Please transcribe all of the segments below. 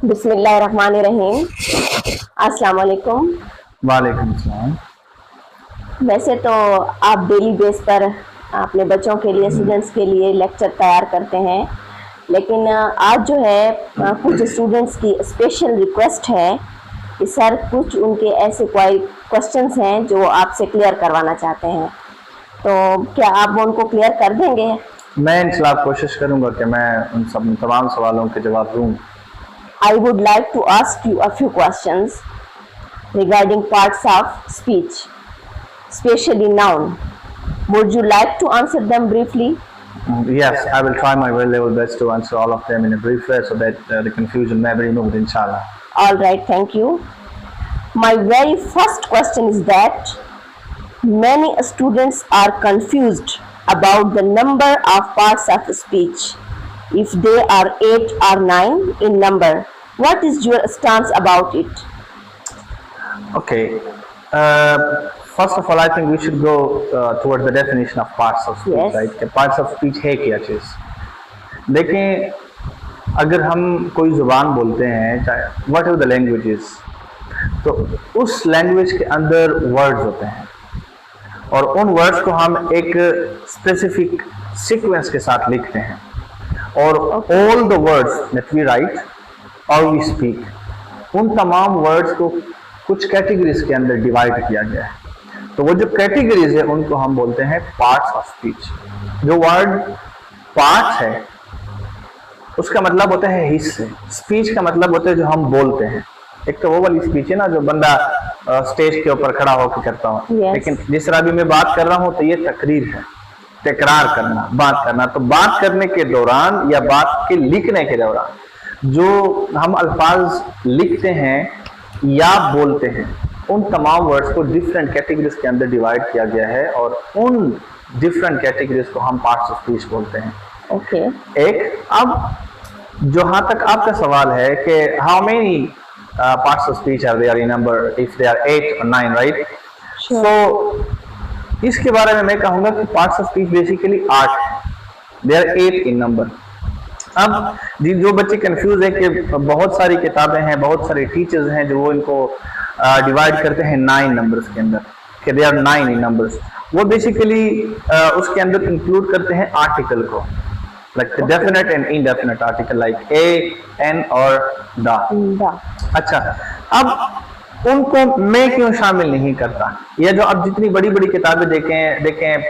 बिस्मिल्लाहिर्रहमानिर्रहीम। अस्सलाम वालेकुम। वालेकुम सलाम। वैसे तो आप डेली बेस पर अपने बच्चों के लिए, स्टूडेंट्स के लिए लेक्चर तैयार करते हैं, लेकिन आज जो है कुछ स्टूडेंट्स की स्पेशल रिक्वेस्ट है कि सर कुछ उनके ऐसे कोई क्वेश्चंस हैं जो आपसे क्लियर करवाना चाहते हैं, तो क्या आप उनको क्लियर कर देंगे? मैं इंशाल्लाह कोशिश करूंगा कि मैं उन तमाम सवालों के जवाब दूं। I would like to ask you a few questions regarding parts of speech, especially noun. Would you like to answer them briefly? Yes, I will try my very level best to answer all of them in a brief way so that the confusion may be removed, inshallah. All right, thank you. My very first question is that many students are confused about the number of parts of speech, if they are 8 or 9 in number. What is your stance about it? Okay. First of all, I think we should go towards the definition of parts of speech, Yes. right? कि parts of speech है क्या चीज़? देखें, अगर हम कोई ज़ुबान बोलते हैं, चाहे whatever the language is, तो उस लैंग्वेज के अंदर वर्ड्स होते हैं और उन वर्ड्स को हम एक स्पेसिफिक सीक्वेंस के साथ लिखते हैं और all the words that we write और वी स्पीक, उन तमाम वर्ड्स को कुछ कैटेगरीज के अंदर डिवाइड किया गया है। तो वो जो कैटेगरीज है उनको हम बोलते हैं पार्ट्स ऑफ स्पीच। जो वर्ड पार्ट है उसका मतलब होता है हिस्से, स्पीच का मतलब होता है जो हम बोलते हैं। एक तो वो वाली स्पीच है ना जो बंदा स्टेज के ऊपर खड़ा होकर करता हो, Yes. लेकिन जिस तरह अभी मैं बात कर रहा हूँ तो ये तकरीर है, तकरार करना, बात करना। तो बात करने के दौरान या बात के लिखने के दौरान जो हम अल्फाज लिखते हैं या बोलते हैं, उन तमाम वर्ड्स को डिफरेंट कैटेगरीज के अंदर डिवाइड किया गया है और उन डिफरेंट कैटेगरीज को हम पार्ट्स ऑफ स्पीच बोलते हैं। Okay. एक, अब जहाँ तक आपका सवाल है कि how many parts of speech are there in number, if they are 8 or 9, right? Sure. So इसके बारे में मैं कहूँगा कि parts of speech basically 8 है, they are 8 in number। अब जो बच्चे कंफ्यूज है कि बहुत सारी किताबें हैं, बहुत सारे टीचर्स हैं जो वो इनको डिवाइड करते हैं 9 नंबर्स के अंदर कि दे आर 9 इन नंबर्स, वो बेसिकली उसके अंदर इंक्लूड करते हैं आर्टिकल को, like the definite and indefinite article like a, n और the। अच्छा, अब उनको मैं क्यों शामिल नहीं करता? या जो अब जितनी बड़ी बड़ी किताबें देखें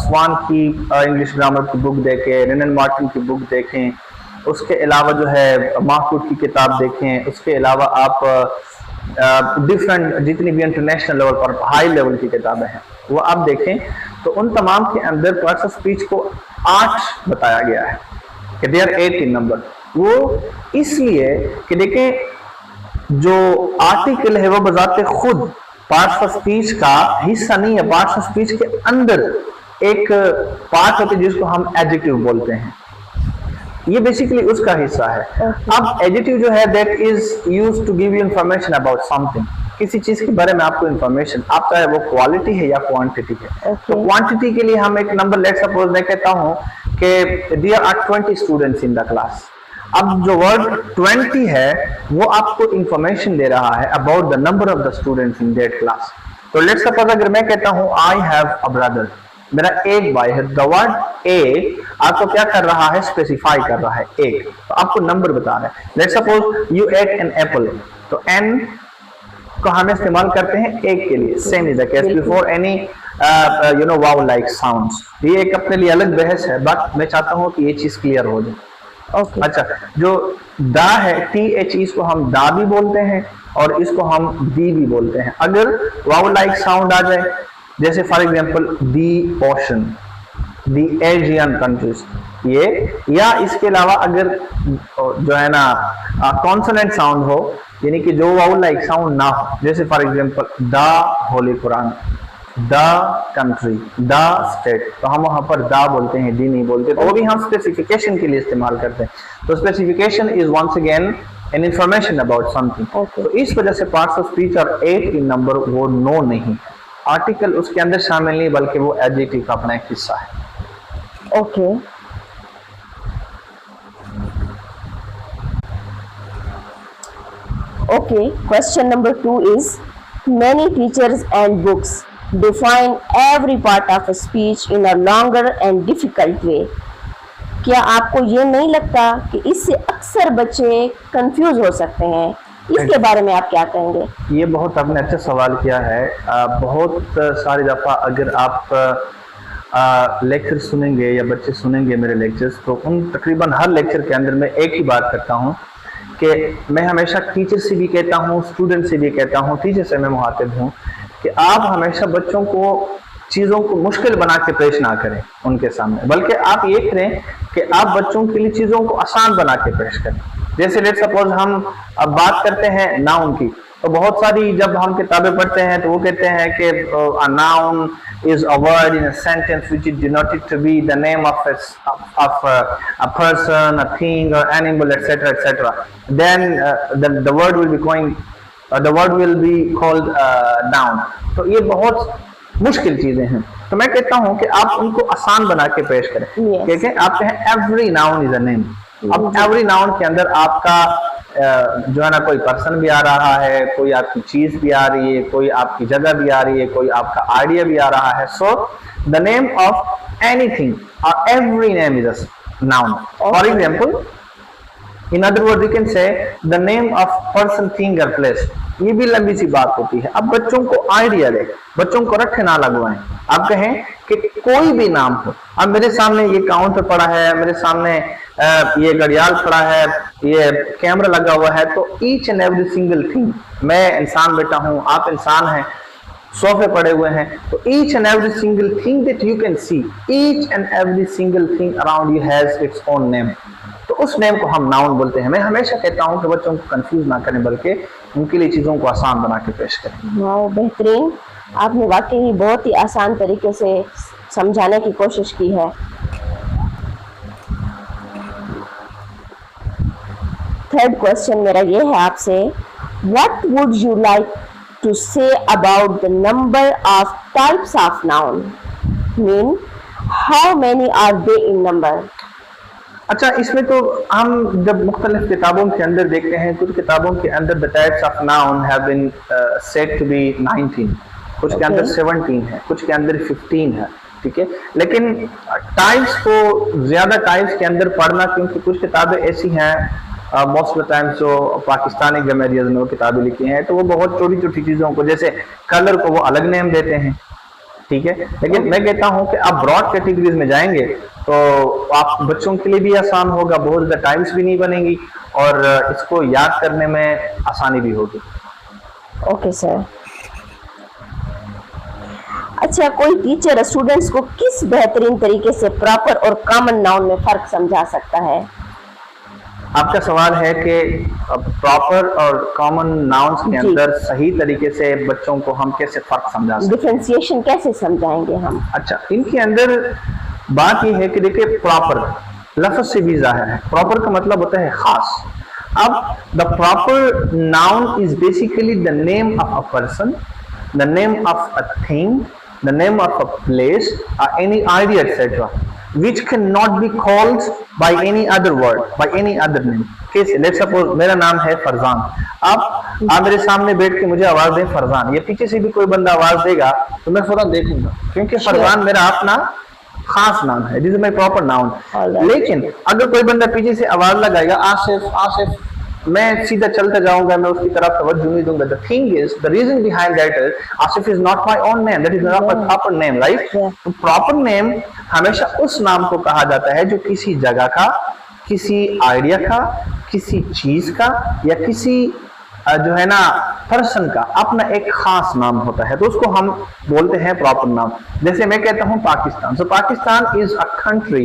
स्वान की इंग्लिश ग्रामर की बुक देखें, रेनन मार्टिन की बुक देखें, उसके अलावा जो है महफूज की किताब देखें, उसके अलावा आप डिफरेंट जितनी भी इंटरनेशनल लेवल पर हाई लेवल की किताबें हैं वो आप देखें, तो उन तमाम के अंदर पार्ट्स ऑफ स्पीच को 8 बताया गया है कि दे आर 8 इन नंबर। वो इसलिए कि देखें जो आर्टिकल है वो बजाते खुद पार्ट्स ऑफ स्पीच का हिस्सा नहीं है, पार्ट्स ऑफ स्पीच के अंदर एक पार्ट होती है जिसको हम एडजेक्टिव बोलते हैं, ये बेसिकली उसका हिस्सा है। अब एडजेक्टिव जो है that is used to give you information about something, किसी चीज के बारे में आपको इंफॉर्मेशन, आप चाहे वो क्वालिटी है या क्वांटिटी है। तो क्वांटिटी के लिए हम एक नंबर, लेट सपोज मैं कहता हूँ कि there are 20 students in the class. अब जो वर्ड 20 है वो आपको इंफॉर्मेशन दे रहा है about the number of the students in that class. तो लेट सपोज अगर मैं कहता हूँ आई हैव अ ब्रदर, मेरा एक भाई है, द वर्ड ए आपको क्या कर रहा है? स्पेसिफाई कर रहा है एक, तो आपको नंबर बता रहा है। Let suppose you ate an apple, तो एन को हम इस्तेमाल करते हैं एक के लिए, same is the case before any you know vowel like sounds. ये एक अपने लिए अलग बहस है, बट मैं चाहता हूँ कि ये चीज क्लियर हो जाए। Okay. अच्छा, जो दा है TH, इसको हम दा भी बोलते हैं और इसको हम दी भी बोलते हैं। अगर वाउ लाइक साउंड आ जाए, जैसे for example the ocean, the Asian countries, ये, या इसके अलावा अगर जो है ना कॉन्सोनेंट साउंड हो, यानी कि जो वाउ लाइक साउंड ना हो, जैसे for example the holy Quran, the country, the state, तो हम वहां पर दा बोलते हैं, दी नहीं बोलते। तो वो भी हम स्पेसिफिकेशन के लिए इस्तेमाल करते हैं। तो specification is once again an information about something. तो इस वजह से पार्ट्स ऑफ स्पीच और 8 इन नंबर वो नो नहीं, आर्टिकल उसके अंदर शामिल नहीं, बल्कि वो एडजेक्टिव का अपना एक हिस्सा है। Okay. Okay, question number 2 is, many teachers and books define every part of a speech in a longer and difficult way. क्या आपको ये नहीं लगता कि इससे अक्सर बच्चे कंफ्यूज हो सकते हैं? इसके बारे में आप क्या कहेंगे? ये बहुत आपने अच्छा सवाल किया है। बहुत सारी दफ़ा अगर आप लेक्चर सुनेंगे या बच्चे सुनेंगे मेरे लेक्चर्स, तो उन तकरीबन हर लेक्चर के अंदर मैं एक ही बात करता हूँ कि मैं हमेशा टीचर से भी कहता हूँ, स्टूडेंट से भी कहता हूँ, टीचर से मैं मुखातिब हूँ कि आप हमेशा बच्चों को चीज़ों को मुश्किल बना के पेश ना करें उनके सामने, बल्कि आप ये करें कि आप बच्चों के लिए चीज़ों को आसान बना के पेश करें। जैसे लेट सपोज हम अब बात करते हैं नाउन की, तो बहुत सारी जब हम किताबें पढ़ते हैं तो वो कहते हैं कि a noun is a word in a sentence which is denoted to be the name of a person, a thing, or animal, etc., etc. Then the word will be going, the word will be called noun. तो ये बहुत मुश्किल चीजें हैं, तो मैं कहता हूँ कि आप उनको आसान बना के पेश करें। क्योंकि आप कहें every noun is a name. अब एवरी नाउन के अंदर आपका जो है ना, कोई पर्सन भी आ रहा है, कोई आपकी चीज भी आ रही है, कोई आपकी जगह भी आ रही है, कोई आपका आइडिया भी आ रहा है। So the name of anything और every name is a noun. For example, in other word you can say the name of person, thing और प्लेस। ये भी लंबी सी बात होती है। अब बच्चों को आइडिया दे, बच्चों को रखे ना लगवाएं। आप कहें कि कोई भी नाम हो। अब मेरे सामने ये काउंटर पड़ा है, मेरे सामने ये घड़ियाल पड़ा है, ये कैमरा लगा हुआ है, तो each and every single thing, मैं इंसान बेटा हूं, आप इंसान हैं, सोफे पड़े हुए हैं, तो each and every single thing that you can see, each and every single thing around you has its own name. तो उस नेम को हम नाउन बोलते हैं। मैं हमेशा कहता हूं कि बच्चों को कंफ्यूज ना करें, बल्कि उनके लिए चीजों को आसान बना के पेश करें। वाह, बेहतरीन। आपने वाकई बहुत ही आसान तरीके से समझाने की कोशिश की है। थर्ड क्वेश्चन मेरा ये है आपसे, what would you like to say about the number of types of noun? Mean how many are they in number? अच्छा, इसमें तो हम जब मुख्तलिफ किताबों के अंदर देखते हैं, कुछ किताबों के अंदर the types of noun have been said to be 19, कुछ के अंदर 17 है, कुछ के अंदर 15 है, ठीक है। लेकिन टाइप्स को ज्यादा टाइप्स के अंदर पढ़ना, क्योंकि कुछ किताबें ऐसी हैं मोस्ट ऑफ द टाइम्स जो पाकिस्तानी ग्रामरियर्स ने वो किताबें लिखी हैं, तो वो बहुत छोटी छोटी चीजों को, जैसे कलर को वो अलग नेम देते हैं, ठीक है। लेकिन मैं कहता हूं कि आप ब्रॉड कैटेगरीज में जाएंगे तो आप बच्चों के लिए भी आसान होगा, बहुत ज्यादा टाइम्स भी नहीं बनेंगी और इसको याद करने में आसानी भी होगी। Okay sir. अच्छा, कोई टीचर स्टूडेंट्स को किस बेहतरीन तरीके से प्रॉपर और कॉमन नाउन में फर्क समझा सकता है? आपका सवाल है कि प्रॉपर और कॉमन नाउन्स के अंदर सही तरीके से बच्चों को हम कैसे फर्क समझा सकते हैं, डिफरेंशिएशन कैसे समझाएंगे हम? अच्छा, इनके अंदर बात यह है कि देखिए, प्रॉपर लफ्ज से भी जाहिर है, प्रॉपर का मतलब होता है खास। अब the proper noun is basically the name of a person, the name of a thing, the name of a place or any idea etc. which cannot be called by any other word, by any other name. कैसे? Let's suppose मेरा नाम है फरजान। अब आप मेरे सामने बैठ के मुझे आवाज दें फरजान, या पीछे से भी कोई बंदा आवाज देगा तो मैं फौरन देखूंगा, क्योंकि फरजान मेरा अपना खास नाम है, this is my proper noun. लेकिन अगर कोई बंदा पीछे से आवाज लगाएगा आसिफ आसिफ, मैं सीधा चलता जाऊंगा, मैं उसकी तरफ तवज्जो नहीं दूंगा। The thing is, the reason behind that is, Asif is not my own name, that is not my proper name, right? तो proper name हमेशा उस नाम को कहा जाता है जो किसी जगह का, किसी आइडिया का, किसी चीज का, या किसी जो है ना पर्सन का अपना एक खास नाम होता है, तो उसको हम बोलते हैं प्रॉपर नाम। जैसे मैं कहता हूं Pakistan, so Pakistan is a country.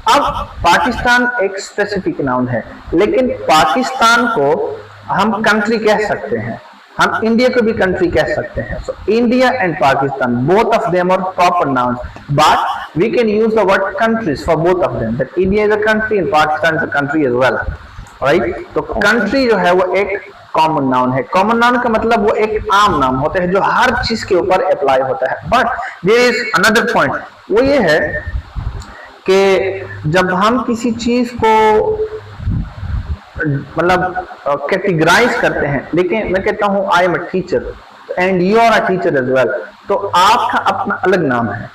अब पाकिस्तान एक स्पेसिफिक नाउन है, लेकिन पाकिस्तान को हम कंट्री कह सकते हैं, हम इंडिया को भी कंट्री कह सकते हैं। So India and Pakistan, both of them are proper nouns, but we can use the word countries for both of them, that India is a country and Pakistan is a country as well, right. तो country जो है वो एक common noun है। Common noun का मतलब वो एक आम नाम होता है जो हर चीज के ऊपर अप्लाई होता है। But there is another point, वो ये है कि जब हम किसी चीज को मतलब कैटेगराइज करते हैं, लेकिन मैं कहता हूं I am a teacher and you are a teacher as well, तो आपका अपना अलग नाम है,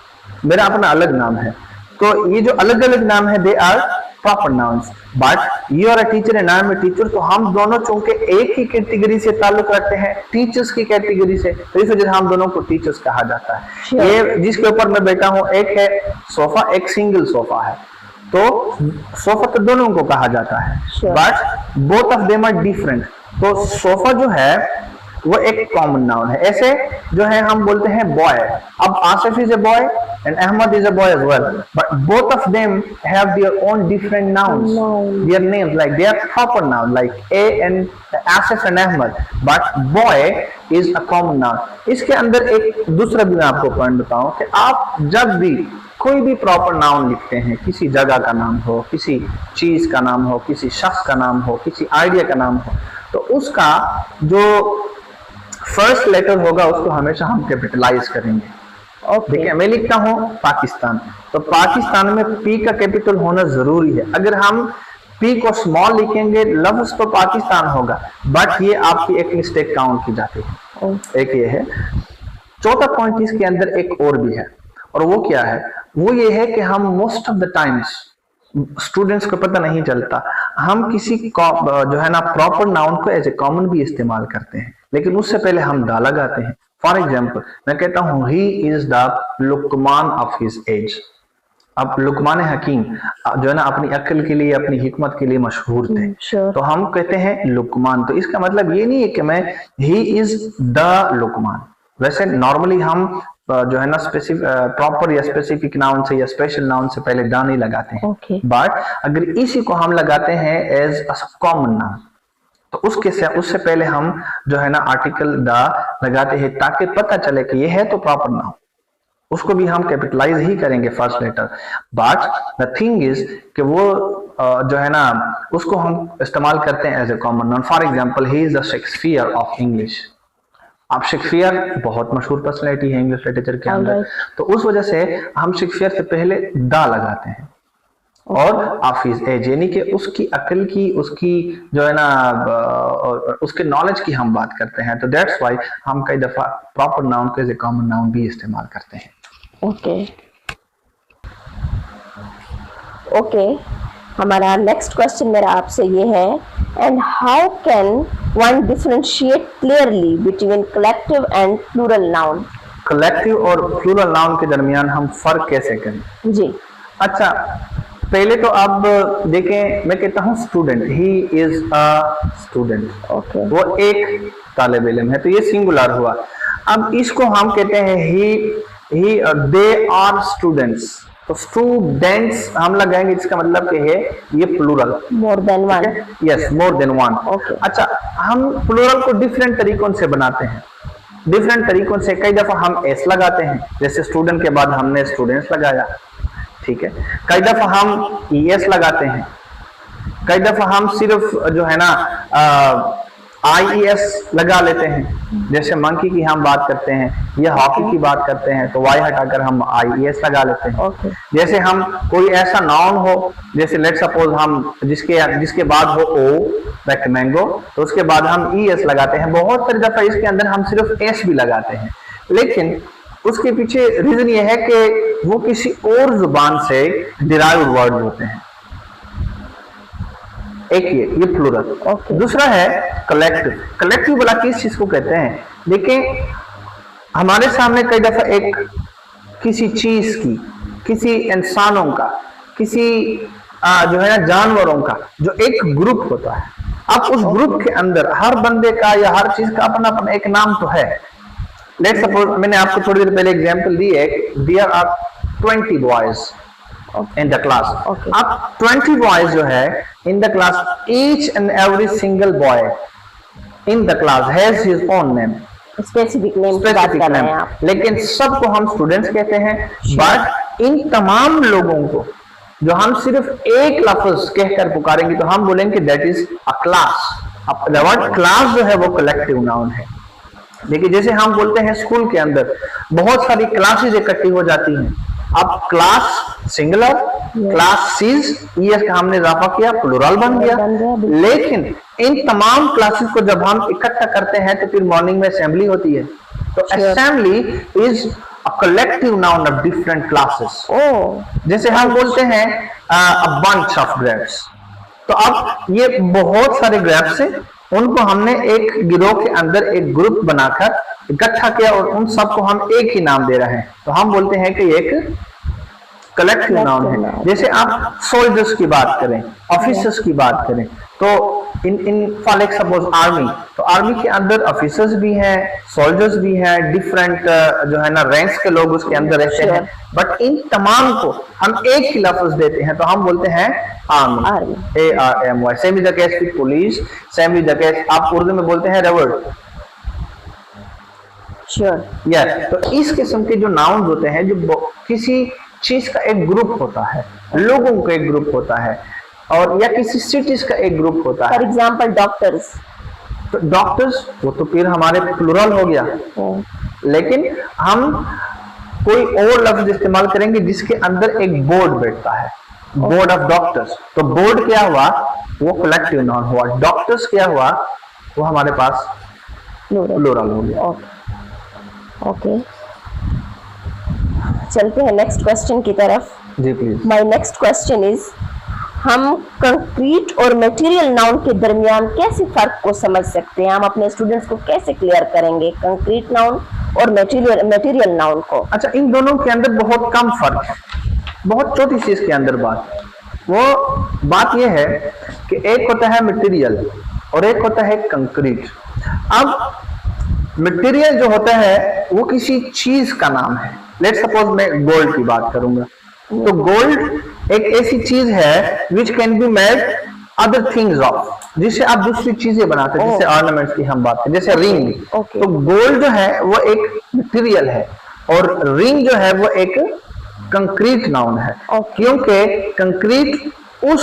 मेरा अपना अलग नाम है, तो ये जो अलग अलग नाम है they are proper nouns, but you are a teacher and I am a teacher, तो हम दोनों चूंकि एक ही कैटेगरी से ताल्लुक रखते हैं, टीचर्स की कैटेगरी से, तो इस वजह से हम दोनों को टीचर्स कहा जाता है। Sure. ये जिसके ऊपर मैं बैठा हूं, एक है सोफा, एक सिंगल सोफा है, तो सोफा तो दोनों को कहा जाता है, Sure. But both of them are different. तो सोफा जो है वो एक कॉमन नाउन है। ऐसे जो है हम बोलते हैं बॉय, अब Asif is a boy and Ahmad is a boy as well, but both of them have their own different nouns, their names like they are proper noun like a and Asif and Ahmad, but boy is a common noun. इसके अंदर एक दूसरा भी मैं आपको point बताऊं कि आप जब भी कोई भी प्रॉपर नाउन लिखते हैं, किसी जगह का नाम हो, किसी चीज का नाम हो, किसी शख्स का नाम हो, किसी आइडिया का नाम हो, तो उसका जो फर्स्ट लेटर होगा उसको हमेशा हम कैपिटलाइज करेंगे। देखिए मैं लिखता हूं पाकिस्तान, तो पाकिस्तान में पी का कैपिटल होना जरूरी है। अगर हम पी को स्मॉल लिखेंगे लफ्ज तो पाकिस्तान होगा, बट ये आपकी एक मिस्टेक काउंट की जाती है। एक ये है। चौथा पॉइंट इसके अंदर एक और भी है, और वो क्या है, वो ये है कि हम most of the times students को पता नहीं चलता, हम किसी जो है ना प्रॉपर नाउन को एज ए कॉमन भी इस्तेमाल करते हैं, लेकिन उससे पहले हम दा लगाते हैं। फॉर एग्जाम्पल मैं कहता हूं he is the Luqman of his age. अब लुकमान हकीम जो है ना अपनी अक्ल के लिए, अपनी हिकमत के लिए मशहूर थे, sure. तो हम कहते हैं लुकमान। तो इसका मतलब ये नहीं है कि मैं ही इज द लुकमान। वैसे नॉर्मली हम जो है ना प्रॉपर या स्पेसिफिक नाउन से या स्पेशल नाउन से पहले दा नहीं लगाते हैं, बट अगर इसी को हम लगाते हैं एज अ कॉमन नाउन, तो उससे पहले हम जो है ना आर्टिकल दा लगाते हैं, ताकि पता चले कि ये है तो प्रॉपर नाउन। उसको भी हम कैपिटलाइज ही करेंगे first letter, but the thing is कि वो जो है ना उसको हम इस्तेमाल करते हैं as a common noun. For example he is the Shakespeare of English. अब शेक्सपियर बहुत मशहूर पर्सनैलिटी है इंग्लिश लिटरेचर के अंदर, तो उस वजह से हम शेक्सपियर से पहले दा लगाते हैं, और ऑफ हिज एज यानी कि उसकी अकल की, उसकी जो है ना उसके नॉलेज की हम बात करते हैं, तो दैट्स व्हाई हम कई दफा प्रॉपर नाउन को एज ए कॉमन नाउन भी इस्तेमाल करते हैं। ओके, हमारा नेक्स्ट क्वेश्चन मेरा आपसे ये है, and how can one differentiate clearly between collective and plural noun? Collective और प्लूरल नाउन के दरमियान हम फर्क कैसे करें? जी अच्छा, पहले तो अब देखें, मैं कहता हूँ student, he is a student, okay, वो एक तालिब इल्म है, तो ये सिंगुलर हुआ। अब इसको हम कहते हैं ही दे आर स्टूडेंट्स, तो स्टूडेंट्स हम लगाएंगे, इसका मतलब क्या है, ये plural, more than one. Yes, more than one. अच्छा, हम प्लूरल को डिफरेंट तरीकों से बनाते हैं, डिफरेंट तरीकों से। कई दफा हम एस लगाते हैं, जैसे स्टूडेंट के बाद हमने स्टूडेंट्स लगाया, ठीक है। कई दफा हम ईएस लगाते हैं, कई दफा हम सिर्फ जो है ना आईईएस लगा लेते हैं, जैसे मंकी की हम बात करते हैं या हॉकी की बात करते हैं, तो वाई हटाकर हम आईईएस लगा लेते हैं। जैसे हम कोई ऐसा नाउन हो, जैसे लेट सपोज हम जिसके बाद हो ओ, लाइक मैंगो, तो उसके बाद हम ईएस लगाते हैं। बहुत सारी दफा इसके अंदर हम सिर्फ एस भी लगाते हैं, लेकिन उसके पीछे रीजन ये है कि वो किसी और जुबान से डिराइव्ड वर्ड होते हैं। एक ये प्लूरल। दूसरा है कलेक्टिव। कलेक्टिव वाला किस चीज को कहते हैं? देखिए, हमारे सामने कई दफा एक किसी चीज की, किसी इंसानों का, किसी जो है ना जानवरों का जो एक ग्रुप होता है। अब उस ग्रुप के अंदर हर बंदे का या हर चीज का अपना अपना एक नाम तो है। लेट सपोज, मैंने आपको थोड़ी देर पहले एग्जांपल दी है, there are 20 boys in the class. अब 20 boys जो है in the class, each and every single boy in the class has his own name, specific name की बात कर रहे हैं आप, लेकिन सबको हम स्टूडेंट्स कहते हैं। बट इन तमाम लोगों को जो हम सिर्फ एक लफ्ज कहकर पुकारेंगे तो हम बोलेंगे दैट इज अ क्लास। अब द वर्ड क्लास जो है वो कलेक्टिव नाउन है। देखिए, जैसे हम बोलते हैं स्कूल के अंदर बहुत सारी क्लासेस इकट्ठी हो जाती हैं। अब क्लास सिंगुलर, क्लासेस ईएस का हमने इजाफा किया, प्लूरल बन गया। लेकिन इन तमाम क्लासेस को जब हम इकट्ठा करते हैं तो फिर मॉर्निंग में असेंबली होती है। तो assembly is a collective noun of different classes. जैसे हम बोलते हैं अ बंच ऑफ ग्रेप्स, तो अब ये बहुत सारे ग्रेप्स हैं, उनको हमने एक गिरोह के अंदर एक ग्रुप बनाकर इकट्ठा किया और उन सबको हम एक ही नाम दे रहे हैं, तो हम बोलते हैं कि एक कलेक्टिव नाउन है। जैसे आप सोल्जर्स की बात करें, ऑफिसर्स की बात करें, तो इन फॉर सपोज आर्मी, तो आर्मी के अंदर ऑफिसर्स भी हैं, सोल्जर्स भी हैं, डिफरेंट जो है ना रैंक्स के लोग उसके अंदर रहते हैं, बट इन तमाम को हम एक ही लफ्ज देते हैं, तो हम बोलते हैं army, ARMY। Same is the case with police, same is the case आप उर्दू में बोलते हैं रेवल्ट। तो इस किस्म के जो नाउन होते हैं, जो किसी चीज का एक ग्रुप होता है, लोगों का एक ग्रुप होता है, और या किसी सिटीज का एक ग्रुप होता है। फॉर एग्जाम्पल डॉक्टर्स, तो डॉक्टर्स वो तो फिर हमारे प्लूरल हो गया, लेकिन हम कोई और लफ्ज इस्तेमाल करेंगे जिसके अंदर एक बोर्ड बैठता है, बोर्ड ऑफ डॉक्टर्स। तो बोर्ड क्या हुआ, वो कलेक्टिव नाउन हुआ। डॉक्टर्स क्या हुआ, वो हमारे पास प्लूरल हो गया। ओके, चलते हैं नेक्स्ट क्वेश्चन की तरफ। जी please. My next question is, हम कंक्रीट और मटेरियल नाउन के दरमियान कैसे फर्क को समझ सकते हैं? हम अपने स्टूडेंट्स को कैसे क्लियर करेंगे कंक्रीट नाउन और मटेरियल नाउन को? अच्छा, इन दोनों के अंदर बहुत कम फर्क है, बहुत छोटी सी इसके अंदर वो बात यह है कि एक होता है मटेरियल और एक होता है कंक्रीट। अब मटेरियल जो होता है वो किसी चीज का नाम है। लेट सपोज मैं गोल्ड की बात करूंगा, तो गोल्ड एक ऐसी चीज है which can be made other things of, जिससे आप दूसरी चीजें बनाते हैं, जैसे ऑर्नामेंट्स की हम बात करें, जैसे रिंग। तो गोल्ड जो है वो एक मटेरियल है और रिंग जो है वो एक कंक्रीट नाउन है, क्योंकि कंक्रीट उस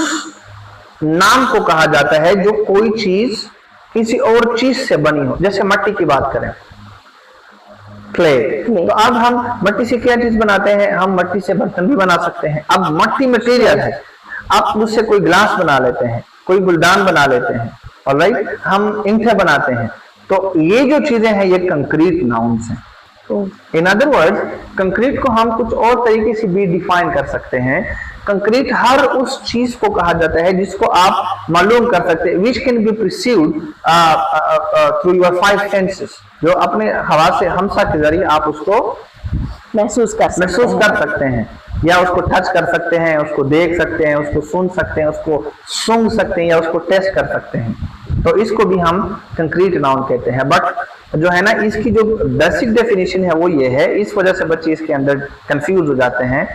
नाम को कहा जाता है जो कोई चीज किसी और चीज से बनी हो। जैसे मट्टी की बात करें, क्ले, तो अब हम मट्टी से क्या चीज बनाते हैं, हम मट्टी से बर्तन भी बना सकते हैं। अब मट्टी मटेरियल है, आप उससे कोई ग्लास बना लेते हैं, कोई गुलदान बना लेते हैं, ऑलराइट, हम ईंटें बनाते हैं। तो ये जो चीजें हैं ये कंक्रीट नाउन्स हैं। इन अदर वर्ड्स, कंक्रीट को हम कुछ और तरीके से भी डिफाइन कर सकते हैं। कंक्रीट हर उस चीज को कहा जाता है जिसको आप मालूम कर सकते हैं, which can be perceived through your 5 senses, जो अपने हवा से हमसा के जरिए आप उसको महसूस कर सकते हैं, या उसको टच कर सकते हैं, उसको देख सकते हैं, उसको सुन सकते हैं, उसको सूंघ सकते हैं, या उसको टेस्ट कर सकते हैं। तो इसको भी हम कंक्रीट नाउन कहते हैं। बट जो है ना, इसकी जो बेसिक डेफिनेशन है वो ये है, इस वजह से बच्चे इसके अंदर कंफ्यूज हो जाते हैं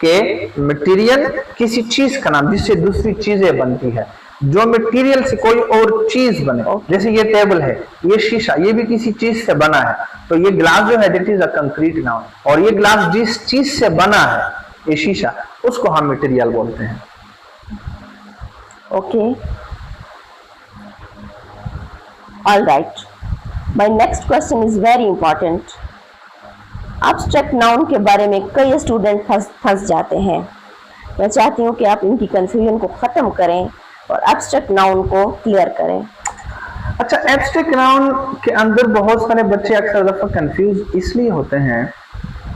कि मटेरियल किसी चीज का नाम जिससे दूसरी चीजें बनती है। जो मटेरियल से कोई और चीज बने, जैसे ये टेबल है, ये शीशा, ये भी किसी चीज से बना है, तो ये ग्लास जो है that is a concrete noun. और ये ग्लास जिस चीज से बना है, ये शीशा, उसको हम मटेरियल बोलते हैं। Okay, all right. My next question is very important. Abstract noun के बारे में कई स्टूडेंट फंस जाते हैं। मैं चाहती हूँ कि आप इनकी कंफ्यूजन को खत्म करें और एब्स्ट्रैक्ट नाउन को क्लियर करें। अच्छा, एब्स्ट्रैक्ट नाउन के अंदर बहुत सारे बच्चे अक्सर दफा कंफ्यूज इसलिए होते हैं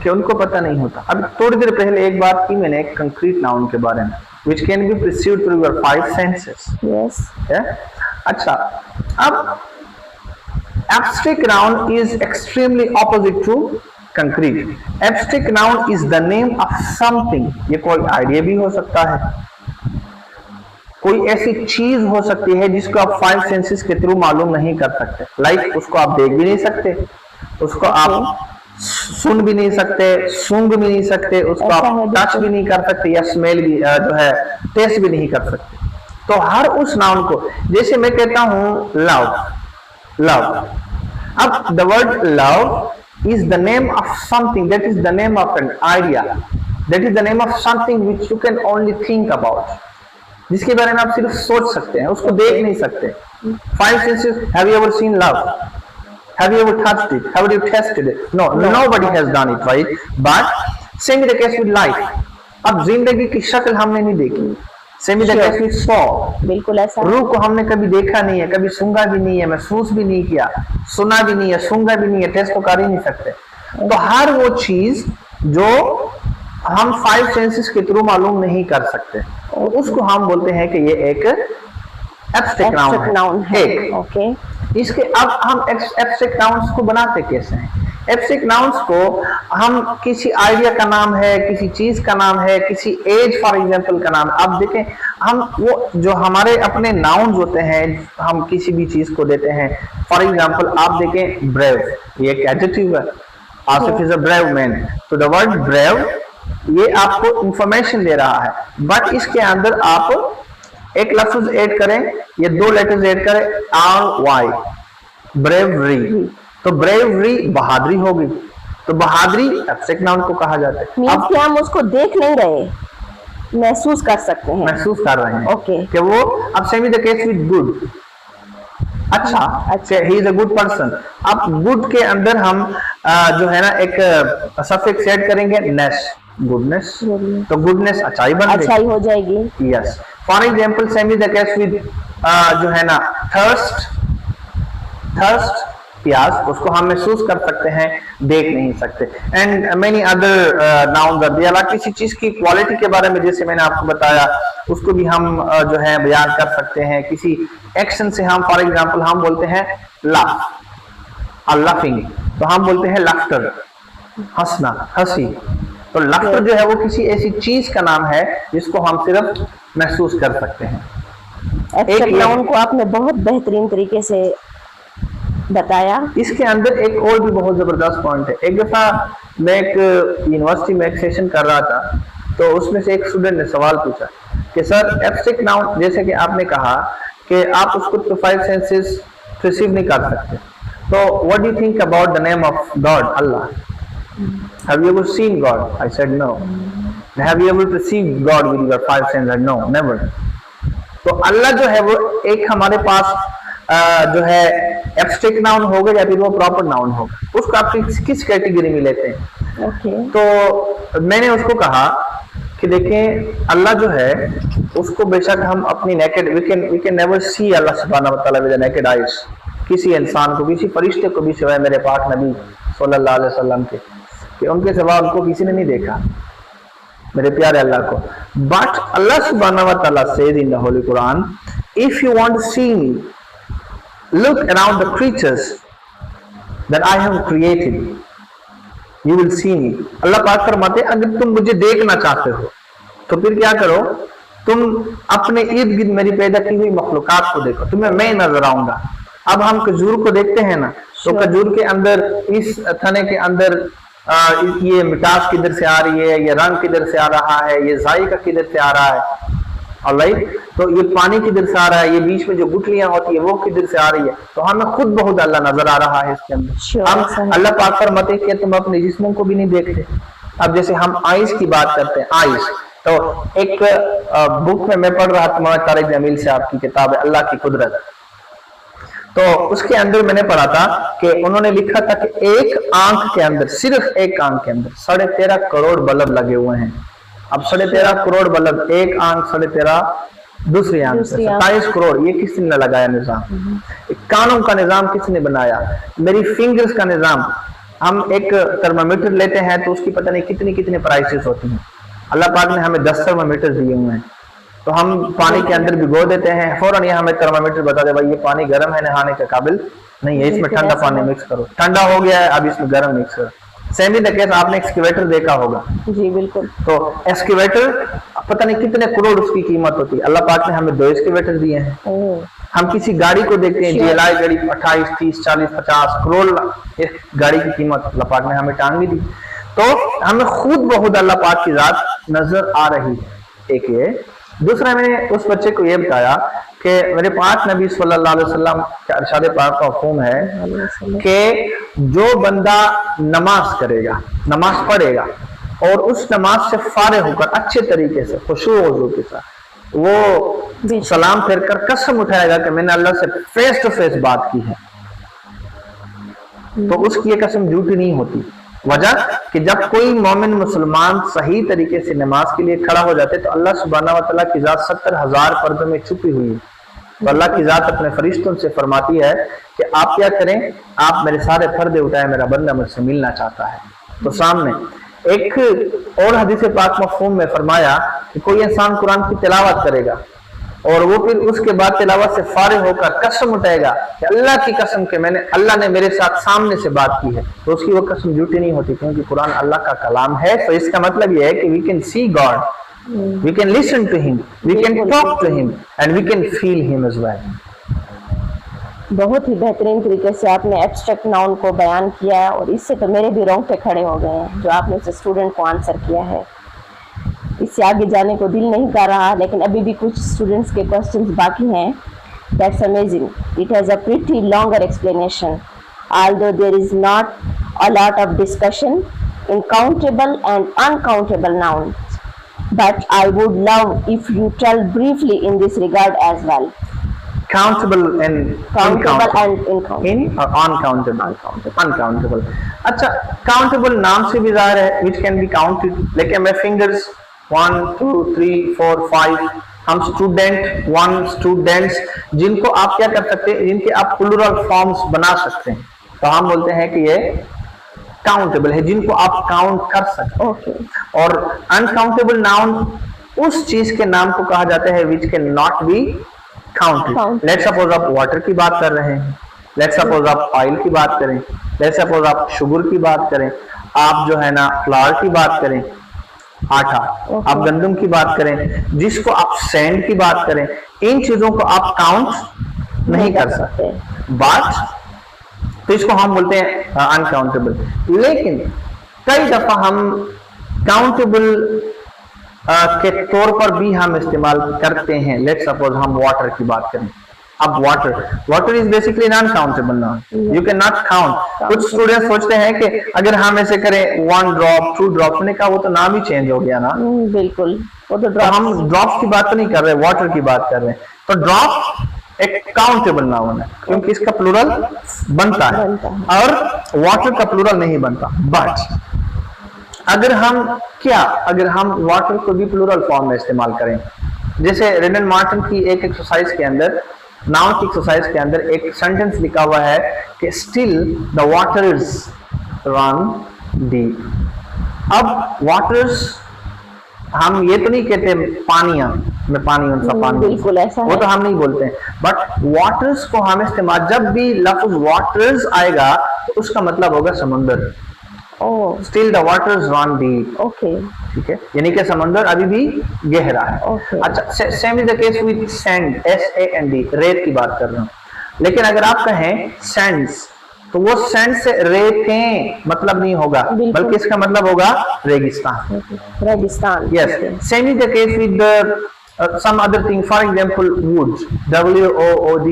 कि उनको पता नहीं होता। अब थोड़ी देर पहले एक बात की मैंने कंक्रीट नाउन के बारे में, which can be perceived through your 5 senses. Yes. Yeah? अच्छा, अब abstract noun is extremely opposite to concrete. Abstract noun is the name of something. ये कोई आइडिया भी हो सकता है, कोई ऐसी चीज हो सकती है जिसको आप 5 सेंसेस के थ्रू मालूम नहीं कर सकते। लाइक उसको आप देख भी नहीं सकते, उसको आप सुन भी नहीं सकते, सूंघ भी नहीं सकते, उसको आप टच भी नहीं कर सकते, या स्मेल भी जो है टेस्ट भी नहीं कर सकते। तो हर उस नाउन को, जैसे मैं कहता हूं लव, अब the word love is the name of something, that is the name of an idea, that is the name of something which you can only think about, जिसके बारे में आप सिर्फ सोच सकते हैं, उसको देख नहीं सकते। 5 senses, have you ever seen love? Have you ever touched it? Have you tested it? No, nobody has done it, right? But same is the case with life. अब जिंदगी की शक्ल हमने नहीं देखी, same is the case we saw, बिल्कुल ऐसा। रूह को हमने कभी देखा नहीं है, कभी सूंघा भी नहीं है, महसूस भी नहीं किया, सुना भी नहीं है, सूंघा भी नहीं है, टेस्ट तो कर ही नहीं सकते। तो हर वो चीज जो हम 5 सेंसेस के थ्रू मालूम नहीं कर सकते, और उसको हम बोलते हैं कि ये एक एब्स्ट्रैक्ट नाउन है। ओके। इसके अब हम एब्स्ट्रैक्ट नाउन्स को बनाते कैसे हैं? एब्स्ट्रैक्ट नाउन्स को हम किसी आइडिया का नाम है, किसी चीज का नाम है, किसी एज फॉर एग्जांपल का नाम है। आप देखें, हम वो जो हमारे अपने नाउन्स होते हैं, हम किसी भी चीज को देते हैं। फॉर एग्जांपल आप देखें ब्रेव, ये एक एडजेक्टिव है, Asif is a brave man. तो द वर्ड ब्रेव ये आपको इंफॉर्मेशन दे रहा है, बट इसके अंदर आप एक लफ्ज ऐड करें, ये 2 लेटर्स ऐड करें, आर वाई, ब्रेवरी। तो ब्रेवरी बहादुरी होगी, तो बहादुरी एब्स्ट्रैक्ट नाउन को कहा जाता है। मींस कि हम उसको देख नहीं रहे, महसूस कर सकते हैं, महसूस कर रहे हैं ओके। कि वो, अब same is the case with good, अच्छा he is a good person. अब गुड के अंदर हम जो है ना एक सफिक्स ऐड करेंगे नेस, गुडनेस, तो गुडनेस अच्छाई बन गई, अच्छाई हो जाएगी। Yes. For example same is the case with जो है ना थर्स्ट, थर्स्ट प्यास, उसको हम महसूस कर सकते हैं, देख नहीं सकते। And many other nouns are there. किसी चीज की क्वालिटी के बारे में जैसे मैंने आपको बताया, उसको भी हम जो है बयान कर सकते हैं। किसी एक्शन से हम, फॉर एग्जांपल हम बोलते हैं लाफ, लाफिंग, तो हम बोलते हैं लाफ्टर, हंसना, हंसी। तो लाफ्टर जो है वो किसी ऐसी चीज का नाम है जिसको हम सिर्फ महसूस कर सकते हैं। एब्स्ट्रैक्ट नाउन को आपने बहुत बेहतरीन तरीके से बताया। इसके अंदर एक और भी बहुत जबरदस्त पॉइंट है। एक दफा मैं एक यूनिवर्सिटी में एक सेशन कर रहा था, तो उसमें से एक स्टूडेंट ने सवाल पूछा कि सर एब्स्ट्रैक्ट नाउन, जैसे कि आपने कहा कि आप उसको तो 5 सेंसेस रिसीव नहीं कर सकते, तो what do you think about the name of God, Allah? Have you ever seen God? I said no. Have you ever perceived God with your 5 senses? No, never. तो अल्लाह जो है वो एक हमारे पास जो है एब्स्ट्रैक्ट नाउन होगा या फिर वो प्रॉपर नाउन होगा, उसको आप किस कैटेगरी में लेते हैं? तो मैंने उसको कहा कि देखें, अल्लाह जो है उसको बेशक हम अपनी naked, we can never see Allah सुब्हानहू व तआला विद नेकेड आइज। किसी इंसान को, किसी फरिश्ते को भी सिवाय मेरे पाक नबी सल्लल्लाहु अलैहि वसल्लम के, कि उनके सिवा उनको किसी ने नहीं देखा, मेरे प्यारे अल्लाह को। बट अल्लाह सुब्हानहू व तआला said in the holy Quran, if you want to see me, look around the creatures that I have created, you will see me। अल्लाह पाक फरमाते हैं, अगर तुम मुझे देखना चाहते हो तो फिर क्या करो, तुम अपने इर्द गिर्द मेरी पैदा की हुई मखलूकात को देखो, तुम्हें मैं नजर आऊंगा। अब हम खजूर को देखते हैं ना, तो खजूर के अंदर, इस थने के अंदर ये मिठास किधर से आ रही है, ये रंग किधर से आ रहा है, ये जायका किधर से आ रहा है, ऑलराइट, तो ये पानी किधर से आ रहा है, ये बीच में जो गुठलियां होती है वो किधर से आ रही है, तो हमें खुद बहुत अल्लाह नजर आ रहा है इसके अंदर। हम अल्लाह पाक फरमाते कि तुम अपने जिस्मों को भी नहीं देखते। अब जैसे हम आइस की बात करते हैं, आइस, तो एक बुक में मैं पढ़ रहा था, मौलाना तारिक जमील से आपकी किताब है अल्लाह की कुदरत, तो उसके अंदर मैंने पढ़ा था कि उन्होंने लिखा था कि एक आंख के अंदर, सिर्फ एक आंख के अंदर 13.5 करोड़ बल्ब लगे हुए हैं। अब 13.5 करोड़ बल्ब, एक आंख 13.5 दूसरी आंख, 27 करोड़, ये किसने लगाया निजाम? कानों का निजाम किसने बनाया? मेरी फिंगर्स का निजाम। हम एक थर्मामीटर लेते हैं तो उसकी पता नहीं कितनी कितनी प्राइसेस होती हैं। अल्लाह पाक ने हमें 10 थर्मामीटर दिए हुए हैं, तो हम पानी के अंदर भिगो देते हैं, फौरन ये हमें थर्मामीटर बता दे भाई ये पानी गर्म है, नहाने के काबिल नहीं है, इसमें ठंडा पानी मिक्स करो, ठंडा हो गया है अब इसमें गर्म मिक्स करो। सेम ही द केस, आपने एक्सकेवेटर देखा होगा, जी बिल्कुल, तो एक्सकेवेटर पता नहीं कितने करोड़ उसकी कीमत होती है। अल्लाह पाक ने हमें 2 एक्सकेवेटर दिए हैं। हम किसी गाड़ी को देखते हैं, जीएलआई गाड़ी 28, 30, 40, 50 करोड़ एक गाड़ी की कीमत अल्लाह पाक ने हमें टांग भी दी। तो हमें खुद बहुत अल्लाह पाक की जात नजर आ रही है। एक ये, दूसरा मैंने उस बच्चे को ये बताया कि मेरे पाक नबी सल्लल्लाहु अलैहि वसल्लम के इरशाद पाक का हुक्म है कि जो बंदा नमाज करेगा, नमाज पढ़ेगा और उस नमाज से फारिग होकर अच्छे तरीके से खुशू वज़ू के साथ वो सलाम फेर कर कसम उठाएगा कि मैंने अल्लाह से फेस टू फेस बात की है, तो उसकी ये कसम झूठी नहीं होती। वजह कि जब कोई मोमिन मुसलमान सही तरीके से नमाज के लिए खड़ा हो जाते तो अल्लाह सुब्हानहू व तआला की जात 70,000 पर्दों में छुपी हुई है। तो अल्लाह की जात अपने फरिश्तों से फरमाती है कि आप क्या करें, आप मेरे सारे पर्दे उठाए, मेरा बंदा मुझसे मिलना चाहता है। तो सामने एक और हदीस पाक मफ़हूम में फरमाया कि कोई इंसान कुरान की तिलावत करेगा और वो फिर उसके बाद तिलावत से फारिग होकर कसम उठाएगा कि अल्लाह की कसम के मैंने अल्लाह ने मेरे साथ सामने से बात की है, तो उसकी वो कसम झूठी नहीं होती, क्योंकि कुरान अल्लाह का कलाम है। तो इसका मतलब ये है कि we can see God, we can listen to him, we can talk to him and we can feel him as well. बहुत ही बेहतरीन तरीके से आपने एब्स्ट्रैक्ट नाउन को बयान किया है और इससे तो मेरे भी रोंगटे खड़े हो गए हैं जो आपने उस स्टूडेंट को आंसर किया है। इससे आगे जाने को दिल नहीं कर रहा, लेकिन अभी भी कुछ स्टूडेंट्स के क्वेश्चंस बाकी हैं। That's amazing, it has a pretty longer explanation although there is not a lot of discussion in countable and uncountable nouns, but I would love if you tell briefly in this regard as well. Countable and Countable and uncountable. in or uncountable? Uncountable. अच्छा, countable नाम से भी ज़ाहिर है, which can be counted, लेकिन मैं fingers 1 2 3 4 5, हम student 1 students, जिनको आप क्या कर सकते हैं, जिनके आप प्लूरल फॉर्म्स बना सकते हैं, तो हम बोलते हैं कि ये काउंटेबल है, जिनको आप काउंट कर सकते हैं। Okay. और अनकाउंटेबल नाउन उस चीज के नाम को कहा जाता है which can not be counted. Let's suppose आप वाटर की बात कर रहे हैं, लेट्स सपोज आप ऑयल की बात करें, लेट्स सपोज आप शुगर की बात करें, आप जो है ना फ्लावर की बात करें, आटा, आप गंदम की बात करें, जिसको आप सैंड की बात करें, इन चीजों को आप काउंट नहीं कर सकते। बट तो इसको हम बोलते हैं अनकाउंटेबल। लेकिन कई दफा हम काउंटेबल के तौर पर भी हम इस्तेमाल करते हैं। लेट्स सपोज हम वाटर की बात करें, अब water is basically non countable noun, you can not count. कुछ स्टूडेंट सोचते हैं कि अगर हम ऐसे करें 1 ड्रॉप 2 ड्रॉप, ने कहा वो तो नाम ही चेंज हो गया ना। बिल्कुल, वो तो तो हम ड्रॉप की बात तो नहीं कर रहे, वाटर की बात कर रहे हैं। तो ड्रॉप एक काउंटेबल नाउन है क्योंकि इसका प्लूरल बनता है और वाटर का प्लूरल नहीं बनता। बट अगर हम वाटर को भी प्लूरल फॉर्म में इस्तेमाल करें, जैसे रेनन मार्टिन की एक एक्सरसाइज के अंदर, नाउन की एक्सरसाइज के अंदर एक सेंटेंस लिखा हुआ है कि still the waters run deep. अब वाटर्स हम ये तो नहीं कहते पानिया में पानी उनसा पानी, बिल्कुल ऐसा वो तो हम नहीं बोलते हैं। बट वाटर्स को हम इस्तेमाल, जब भी लफ्ज वाटर्स आएगा तो उसका मतलब होगा समंदर। Still the waters run deep. Okay, ठीक है, यानी कि समंदर अभी भी गहरा है। Okay. अच्छा, same is the case with sand, SAND, रेत की बात कर रहा हूँ। लेकिन अगर आप कहें सैंड्स, तो वो सैंड से रेतें मतलब नहीं होगा, बल्कि इसका मतलब होगा रेगिस्तान। रेगिस्तान। Yes, same is the case with some other thing, for example wood, WOOD।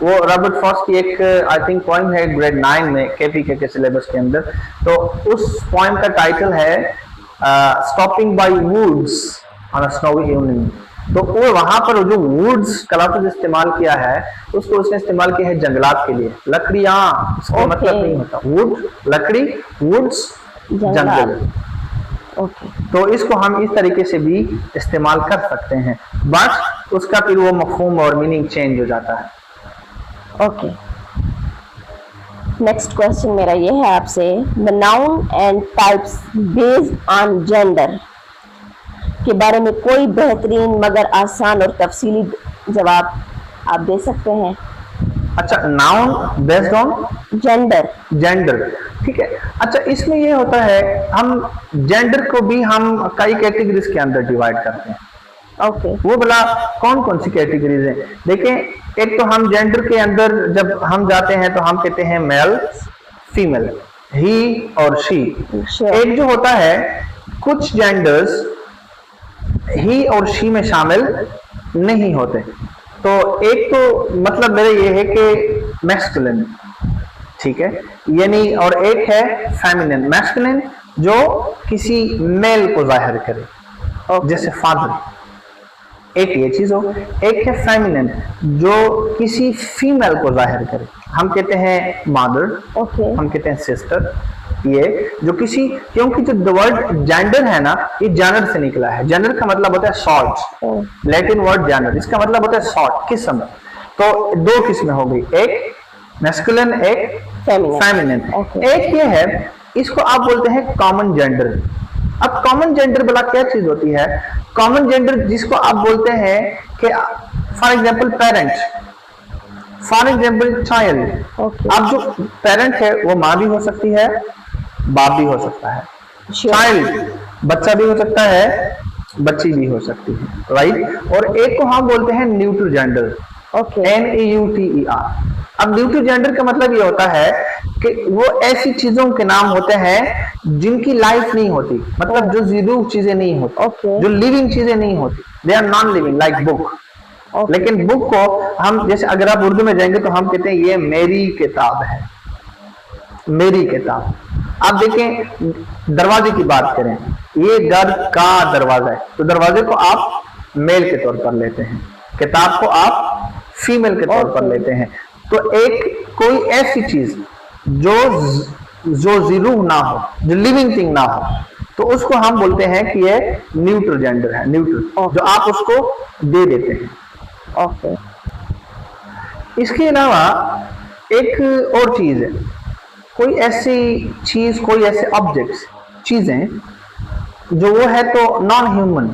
वो रॉबर्ट फ्रॉस्ट की एक आई थिंक पोएम है ग्रेड 9 में KPK के सिलेबस के अंदर। तो उस पोएम का टाइटल है stopping by woods on a snowy evening. तो वो वहां पर जो वुड्स का लफ्ज इस्तेमाल किया है, उसको उसने इस्तेमाल किया है जंगलात के लिए, लकड़ियां, उसका मतलब नहीं होता वुड लकड़ी, वुड्स जंगल। ओके, तो इसको हम इस तरीके से भी इस्तेमाल कर सकते हैं, बट उसका फिर वो मफहूम और मीनिंग चेंज हो जाता है। ओके, नेक्स्ट क्वेश्चन मेरा ये है आपसे, the noun and types based on gender के बारे में कोई बेहतरीन मगर आसान और तफसीली जवाब आप दे सकते हैं? अच्छा, नाउन बेस्ड ऑन जेंडर, ठीक है। अच्छा, इसमें ये होता है, हम जेंडर को भी हम कई कैटेगरीज के अंदर डिवाइड करते हैं। ओके, वो भला कौन कौन सी कैटेगरीज हैं? देखें, एक तो हम जेंडर के अंदर जब हम जाते हैं तो हम कहते हैं मेल फीमेल, ही और शी। एक जो होता है, कुछ जेंडर्स ही और शी में शामिल नहीं होते। तो एक तो मतलब मेरा ये है कि मैस्कुलिन, ठीक है, यानी, और एक है फेमिनिन। मैस्कुलिन जो किसी मेल को जाहिर करे, जैसे फादर, एक ये चीज हो, एक है फेमिनिन जो किसी फीमेल को जाहिर करे। हम कहते हैं मदर, ओके हम कहते हैं सिस्टर। ये जो किसी, क्योंकि जो वर्ड जेंडर है ना, ये जेंडर से निकला है। जेंडर का मतलब होता है शॉर्ट, लैटिन वर्ड जेंडर, इसका मतलब होता है शॉर्ट, किस्म। तो दो किस्में हो गई, एक मैस्कुलिन, एक फेमिनिन। एक ये है, इसको आप बोलते हैं कॉमन जेंडर। अब कॉमन जेंडर वाला क्या चीज होती है? कॉमन जेंडर जिसको आप बोलते हैं कि for example parent, for example child. अब जो पेरेंट है वो माँ भी हो सकती है, बाप भी हो सकता है। चाइल्ड बच्चा भी हो सकता है, बच्ची भी हो सकती है, राइट। और एक को हम बोलते हैं न्यूट्रल जेंडर, NEUTER। अब न्यूट्रल जेंडर का मतलब ये होता है कि वो ऐसी चीजों के नाम होते हैं जिनकी लाइफ नहीं होती, मतलब जो जीरो चीजें नहीं होती, जो लिविंग चीजें नहीं होती, they are non living, like book. लेकिन बुक को हम, जैसे अगर आप उर्दू में जाएंगे तो हम कहते हैं ये मेरी किताब है, मेरी किताब। आप देखें, दरवाजे की बात करें, ये घर का दरवाजा है, तो दरवाजे को आप मेल के तौर पर लेते हैं, किताब को आप फीमेल के तौर पर लेते हैं। तो एक कोई ऐसी चीज जो जीरो ना हो, जो लिविंग थिंग ना हो, तो उसको हम बोलते हैं कि ये न्यूट्रल जेंडर है, न्यूट्रल, जो आप उसको दे देते हैं। इसके अलावा एक और चीज है, कोई ऐसी चीज, कोई ऐसे ऑब्जेक्ट्स, चीजें जो वो है तो नॉन ह्यूमन,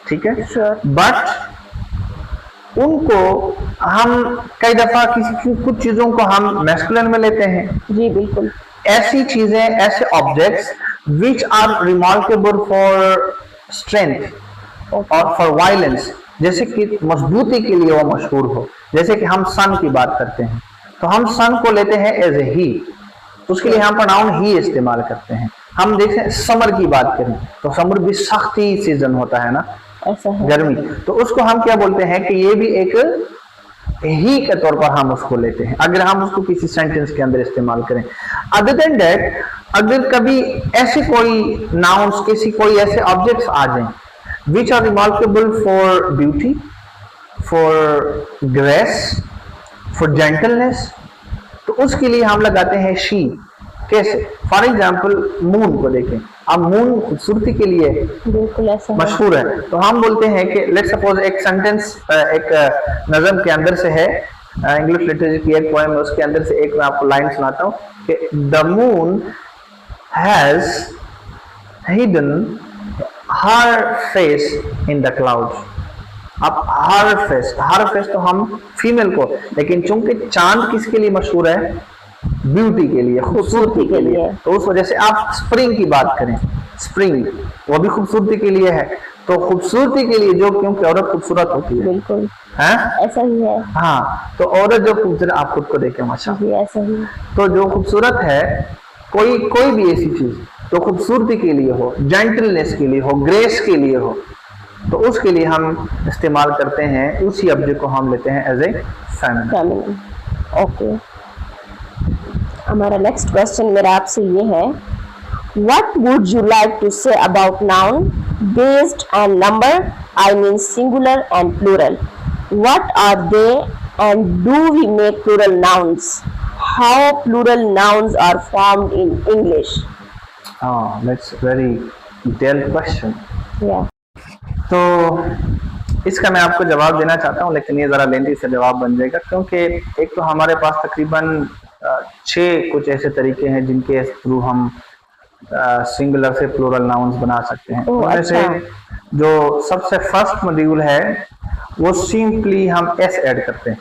ठीक है, बट उनको हम कई दफा कुछ चीजों को हम मैस्कुलिन में लेते हैं। जी बिल्कुल। ऐसी चीजें, ऐसे objects which are remarkable for strength और फॉर वायलेंस, जैसे कि मजबूती के लिए वो मशहूर हो। जैसे कि हम सन की बात करते हैं तो हम सन को लेते हैं एज ए ही, उसके लिए हम प्रोनाउन ही इस्तेमाल करते हैं। हम देखें समर की बात करें तो समर भी सख्ती सीजन होता है ना, ऐसा है, गर्मी, तो उसको हम क्या बोलते हैं कि ये भी एक ही के तौर पर हम उसको लेते हैं, अगर हम उसको किसी सेंटेंस के अंदर इस्तेमाल करें। अदर देन दैट, अगर कभी ऐसे कोई नाउन्स, किसी कोई ऐसे ऑब्जेक्ट्स आ जाएं which are remarkable for beauty, for grace, for gentleness, तो उसके लिए हम लगाते हैं शी। कैसे? फॉर एग्जाम्पल मून को देखें, अब मून खूबसूरती के लिए बिल्कुल ऐसा मशहूर है, तो हम बोलते हैं कि लेट्स सपोज एक सेंटेंस, एक नज़म के अंदर से है, इंग्लिश लिटरेचर की एक पोएम है, उसके अंदर से एक मैं आपको लाइन सुनाता हूँ कि the moon has hidden her face in the clouds. अब हर फेस तो हम फीमेल को, लेकिन चूंकि चांद किसके लिए मशहूर है? ब्यूटी के लिए, खूबसूरती के लिए। तो उस वजह से आप स्प्रिंग की बात करें, स्प्रिंग वो भी खूबसूरती के लिए है। तो खूबसूरती के लिए जो, क्योंकि औरत खूबसूरत होती है, बिल्कुल है ऐसा ही है। हाँ, तो औरत जो खूबसूरत, आप खुद को देखें माशाअल्लाह, ऐसा ही। तो जो खूबसूरत है, कोई भी ऐसी चीज तो खूबसूरती के लिए हो, जेंटलनेस के लिए हो, ग्रेस के लिए हो, तो उसके लिए हम इस्तेमाल करते हैं, उसी ऑब्जेक्ट को हम लेते हैं एज ए फेमिनिन। ओके, हमारा नेक्स्ट क्वेश्चन मेरा आपसे ये है, what would you like to say about noun based on number, I mean singular and plural? What are they and do we make plural nouns? How plural nouns are formed in English? That's very detailed question. तो इसका मैं आपको जवाब देना चाहता हूँ, लेकिन ये ज़रा लेंथी से जवाब बन जाएगा, क्योंकि एक तो हमारे पास तकरीबन 6 कुछ ऐसे तरीके हैं जिनके थ्रू हम सिंगुलर से प्लूरल नाउन्स बना सकते हैं। उनमें से जो सबसे फर्स्ट मॉड्यूल है वो सिंपली हम एस ऐड करते हैं,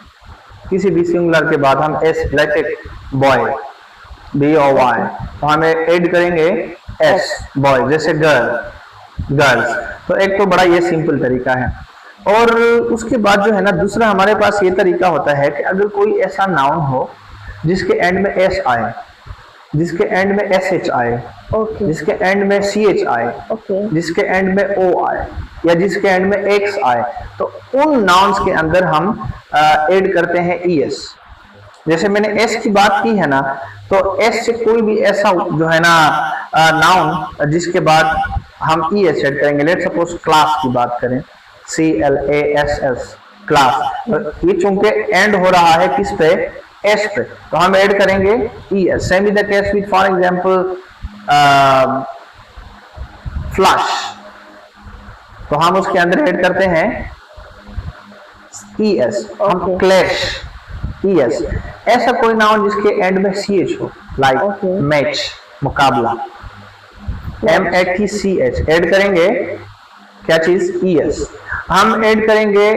किसी भी सिंगुलर के बाद हम एस, लाइक बॉय, BOY, तो हमें ऐड करेंगे एस, बॉय, जैसे गर्ल्स। तो एक तो बड़ा ये सिंपल तरीका है। और उसके बाद जो है ना, दूसरा हमारे पास ये तरीका होता है कि अगर कोई ऐसा नाउन हो जिसके एंड में एस आए, जिसके एंड में SH आए, जिसके एंड में CH आए, जिसके एंड में O आए, या जिसके एंड में X आए, तो उन नाउन्स के अंदर हम ऐड करते हैं ES। जैसे मैंने S की बात की है ना, तो S से कोई भी ऐसा जो है ना नाउन जिसके बाद हम ES ऐड करेंगे, लेट्स सपोज क्लास की बात करें, CLASS, क्लास। तो ये चूंकि एंड हो रहा है किस पे, एस पे, तो हम ऐड करेंगे ES। Same is the case with for example flush, तो हम उसके अंदर ऐड करते हैं ES। हम क्लैश, ES। ऐसा कोई नाउन जिसके एंड में CH हो, लाइक मैच, मुकाबला, MATCH, ऐड करेंगे क्या चीज, ES। हम ऐड करेंगे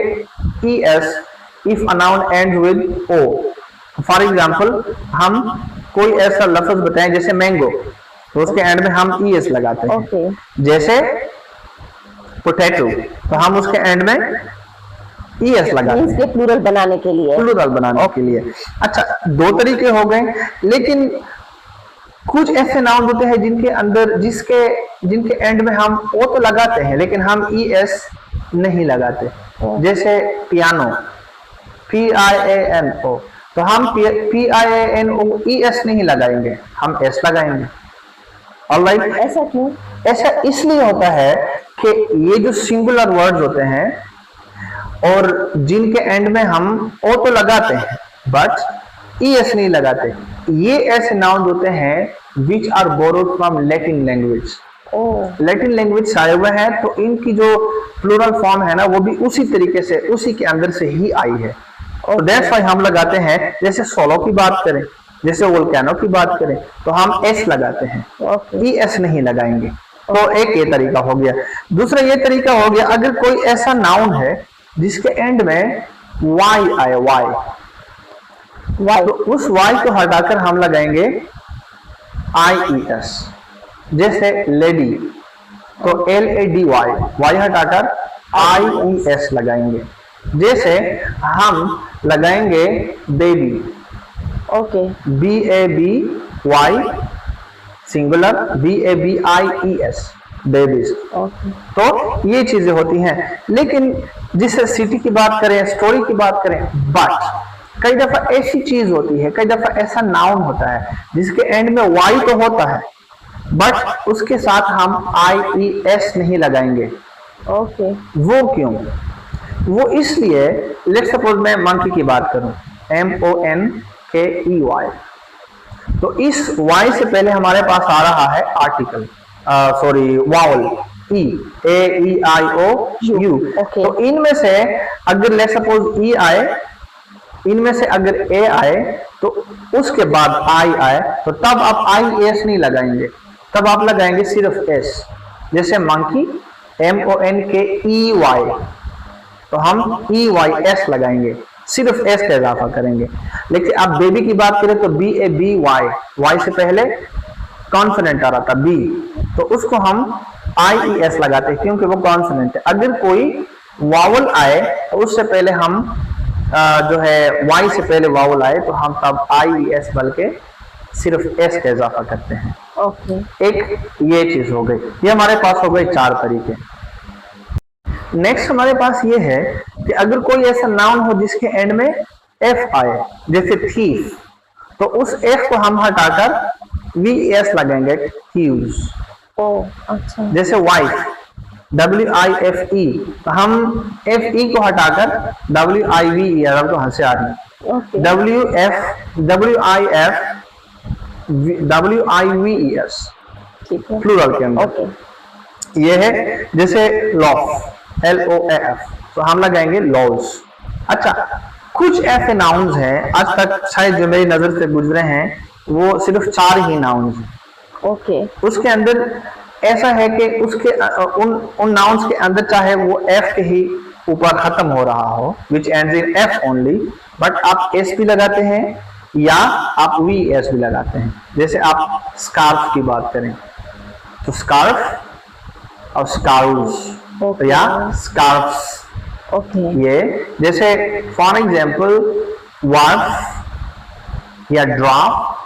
ES if a noun ends with O। For example हम कोई ऐसा लफ्ज बताएं जैसे मैंगो, तो उसके एंड में हम ES लगाते हैं। जैसे पोटैटो, तो हम उसके एंड में ES लगाते हैं, इसके प्लूरल बनाने के लिए, प्लूरल बनाने के लिए। अच्छा, दो तरीके हो गए, लेकिन कुछ ऐसे नाउन होते हैं जिनके अंदर जिनके एंड में हम O तो लगाते हैं लेकिन हम ES नहीं लगाते। जैसे पियानो, PIANO, तो हम PIANO ES नहीं लगाएंगे, हम S लगाएंगे। ऑलराइट, ऐसा क्यों? ऐसा इसलिए होता है कि ये जो सिंगुलर वर्ड्स होते हैं और जिनके एंड में हम O तो लगाते हैं बट ES नहीं लगाते, ये ऐसे नाउन होते हैं which are borrowed from Latin language. Latin language से आए हुए हैं, तो इनकी जो प्लूरल फॉर्म है ना वो भी उसी तरीके से, उसी के अंदर से ही आई है। तो दैट्स व्हाई हम लगाते हैं, जैसे सोलो की बात करें, जैसे वोल्केनो की बात करें, तो हम S लगाते हैं, ES नहीं लगाएंगे। तो एक ये तरीका हो गया। दूसरा ये तरीका हो गया, अगर कोई ऐसा नाउन है जिसके एंड में Y आए, Y, तो उस Y को हटाकर हम लगाएंगे IES। जैसे लेडी, तो LADY, Y हटाकर IES लगाएंगे। जैसे हम लगाएंगे baby, BABY singular, BABIES, babies. तो ये चीजें होती हैं। लेकिन जिसे सिटी की बात करें, स्टोरी की बात करें, बट कई दफा ऐसी चीज होती है, कई दफा ऐसा नाउन होता है जिसके एंड में Y तो होता है बट उसके साथ हम IES नहीं लगाएंगे। वो क्यों? वो इसलिए, लेट्स सपोज मैं मंकी की बात करूं, MONKEY, तो इस Y से पहले हमारे पास आ रहा है आर्टिकल, सॉरी वावल, AEIOU। तो इनमें से अगर लेट्स सपोज E आए, इनमें से अगर A आए तो उसके बाद I आए, तो तब आप IES नहीं लगाएंगे, तब आप लगाएंगे सिर्फ S। जैसे मंकी, MONKEY, तो हम EYS लगाएंगे, सिर्फ S का इजाफा करेंगे। लेकिन आप बेबी की बात करें तो BABY, Y से पहले कॉन्सोनेंट आ रहा था B, तो उसको हम IES लगाते हैं क्योंकि वो कॉन्सोनेंट है। अगर कोई वावल आए तो उससे पहले हम जो है Y से पहले वावल आए तो हम तब IES बल्कि सिर्फ S का इजाफा करते हैं। एक ये चीज हो गई। ये हमारे पास हो गए 4 तरीके। नेक्स्ट हमारे पास ये है कि अगर कोई ऐसा नाउन हो जिसके एंड में F आए, जैसे थीफ, तो उस F को हम हटाकर VES लगाएंगे, thieves। अच्छा। जैसे वाइफ, WIFE, तो हम FE को हटाकर WIVE, अगर तो हंसे आ रही, WIVES प्लूरल के अंदर। ये है जैसे लॉफ, LOAF, तो हम लगाएंगे लॉज। अच्छा, कुछ ऐसे नाउन्स हैं, आज तक शायद जो मेरी नजर से गुजरे हैं वो सिर्फ 4 ही नाउन्स हैं। उसके अंदर ऐसा है कि उसके उन नाउन्स के अंदर चाहे वो F के ही ऊपर खत्म हो रहा हो, विच ends in F only, but आप S भी लगाते हैं या आप VS भी लगाते हैं। जैसे आप स्कार्फ की बात करें तो स्कार्फ और स्कार्व्स या स्कार्फ्स। ये जैसे फॉर एग्जांपल वार्फ या ड्राफ्ट,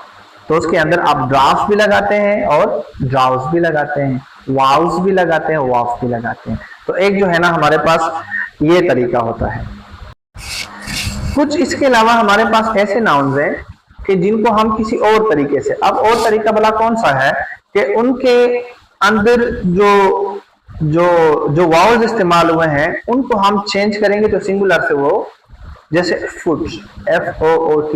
तो उसके अंदर आप ड्राफ्ट भी लगाते हैं और ड्राउस भी लगाते हैं, वाउस भी लगाते हैं, वाफ भी लगाते हैं। तो एक जो है ना हमारे पास ये तरीका होता है। कुछ इसके अलावा हमारे पास ऐसे नाउन्स हैं कि जिनको हम किसी और तरीके से, अब और तरीका भला कौन सा है कि उनके अंदर जो जो वावल्स इस्तेमाल हुए हैं उनको हम चेंज करेंगे तो सिंगुलर से वो, जैसे फुट, FOOT,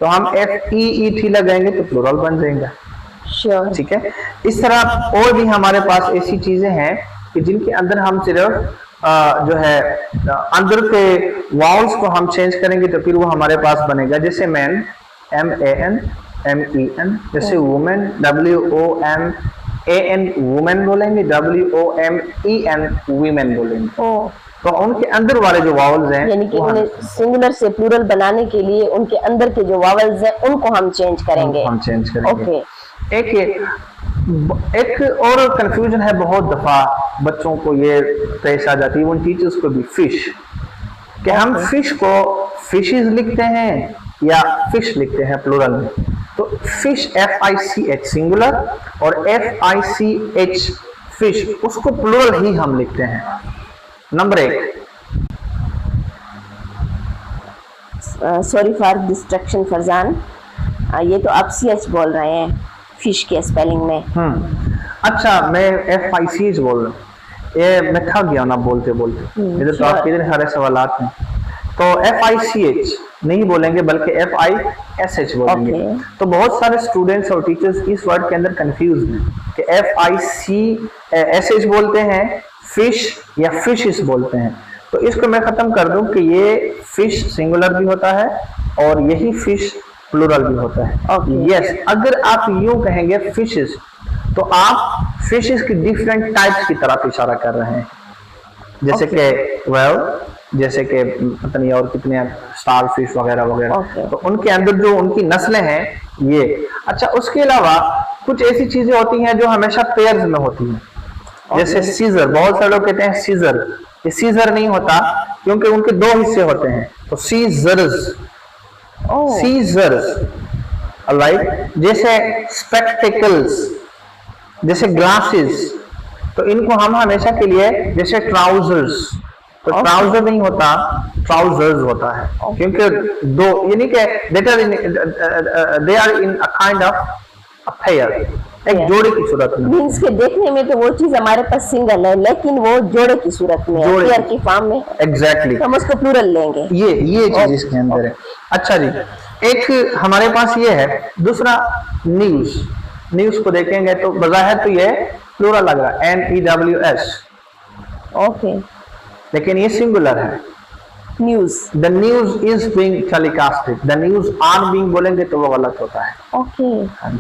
तो हम FEET लगाएंगे तो प्लूरल बन जाएगा। श्योर। ठीक है, इस तरह और भी हमारे पास ऐसी चीजें हैं कि जिनके अंदर हम सिर्फ जो है अंदर के वाउल्स को हम चेंज करेंगे तो फिर वो हमारे पास बनेगा, जैसे मैन, MAN, MEN, जैसे वुमेन, WOMAN वुमेन बोलेंगे, WOMEN वीमेन बोलेंगे। ओ, तो उनके अंदर वाले जो वावल्स हैं, यानी कि उन्हें सिंगुलर से प्लूरल बनाने के लिए उनके अंदर के जो वावल्स हैं उनको हम चेंज करेंगे। हम चेंज करेंगे। ओके। एक और कंफ्यूजन है, बहुत दफा बच्चों को ये पेश आ जाती है, उन टीचर्स को भी, फिश, कि हम फिश को फिशेस लिखते हैं या फिश लिखते हैं प्लूरल में। तो फिश FICH सिंगुलर और FICH फिश, उसको प्लूरल ही हम लिखते हैं। Number 1, sorry for destruction Farzan, ये तो आप CH बोल रहे हैं फिश के स्पेलिंग में। अच्छा, मैं FICH बोल रहा हूँ, ये मैं थक गया ना बोलते बोलते, इधर तो आपके इधर सारे सवालात हैं। तो FICH नहीं बोलेंगे बल्कि FISH बोलेंगे। तो बहुत सारे स्टूडेंट्स और टीचर्स इस वर्ड के अंदर कंफ्यूज हैं कि FICSH बोलते हैं फिश या फिशेस बोलते हैं। तो इसको मैं खत्म कर दूं कि ये फिश सिंगुलर भी होता है और यही फिश प्लूरल भी होता है। यस, अगर आप यूं कहेंगे फिशेस तो आप फिशेस की डिफरेंट टाइप्स की तरफ इशारा कर रहे हैं, जैसे कि जैसे कि पता नहीं और कितने स्टार फिश वगैरह वगैरह। तो उनके अंदर जो उनकी नस्लें हैं ये। अच्छा, उसके अलावा कुछ ऐसी चीजें होती हैं जो हमेशा पेयर्स में होती हैं, जैसे सीजर। बहुत सारे लोग कहते हैं सीजर, ये सीजर नहीं होता क्योंकि उनके 2 हिस्से होते हैं। तो सीजर्स, राइट, जैसे स्पेक्टेकल्स, जैसे ग्लासेस, तो इनको हम हमेशा के लिए, जैसे ट्राउजर्स, तो ट्राउजर नहीं होता, ट्राउजर्स होता है, क्योंकि 2 यानी कि they are in a kind of a pair, एक जोड़े की सूरत में। मींस के देखने में तो वो चीज हमारे पास सिंगल है लेकिन वो जोड़े की सूरत में है, पेयर की फॉर्म में। एग्जैक्टली, हम उसको प्लूरल लेंगे। ये चीज इसके अंदर है। अच्छा जी, एक हमारे पास ये है। दूसरा, न्यूज। न्यूज को देखेंगे तो बज़ाहिर तो ये प्लूरल लग रहा है, NEWS, ओके, लेकिन ये सिंगुलर है। News, the news is being telecasted, the news are being बोलेंगे तो वो गलत होता है। ओके, हाँ जी,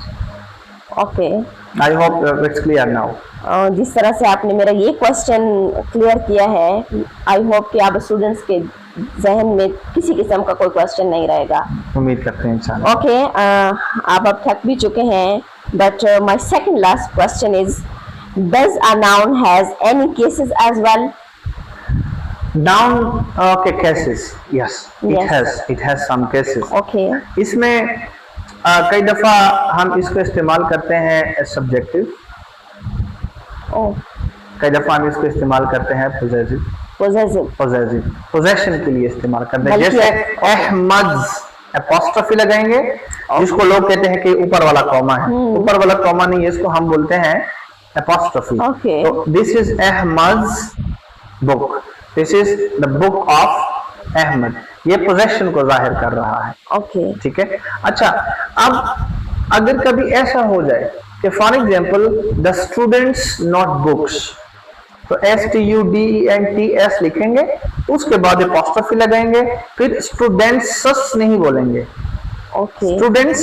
okay. I hope it's clear now. जिस तरह से आपने मेरा ये क्वेश्चन क्लियर किया है, आई होप कि आप स्टूडेंट्स के जहन में किसी किस्म का कोई क्वेश्चन नहीं रहेगा। उम्मीद करते हैं इंशाल्लाह। ओके, आप अब थक भी चुके हैं, but my second last question is, does a noun has any cases as well? Noun के cases, yes, it has some cases. Okay. इसमें कई दफा हम इसको इस्तेमाल करते हैं as subjective, कई दफा हम इसको इस्तेमाल करते हैं possession के लिए इस्तेमाल करते हैं। जैसे अहमद, एपोस्ट्रोफी लगाएंगे, जिसको लोग कहते हैं कि ऊपर वाला कॉमा है, ऊपर वाला कॉमा नहीं है, इसको हम बोलते हैं एपोस्ट्रोफी। तो this is Ahmad's book, this is the book of Ahmad, ये पोजेशन को जाहिर कर रहा है। ओके, ठीक है। अच्छा, अब अगर कभी ऐसा हो जाए कि for example the students note books, तो STUDENTS लिखेंगे, उसके बाद एपोस्ट्रोफी लगाएंगे, फिर स्टूडेंट्स नहीं बोलेंगे, स्टूडेंट्स,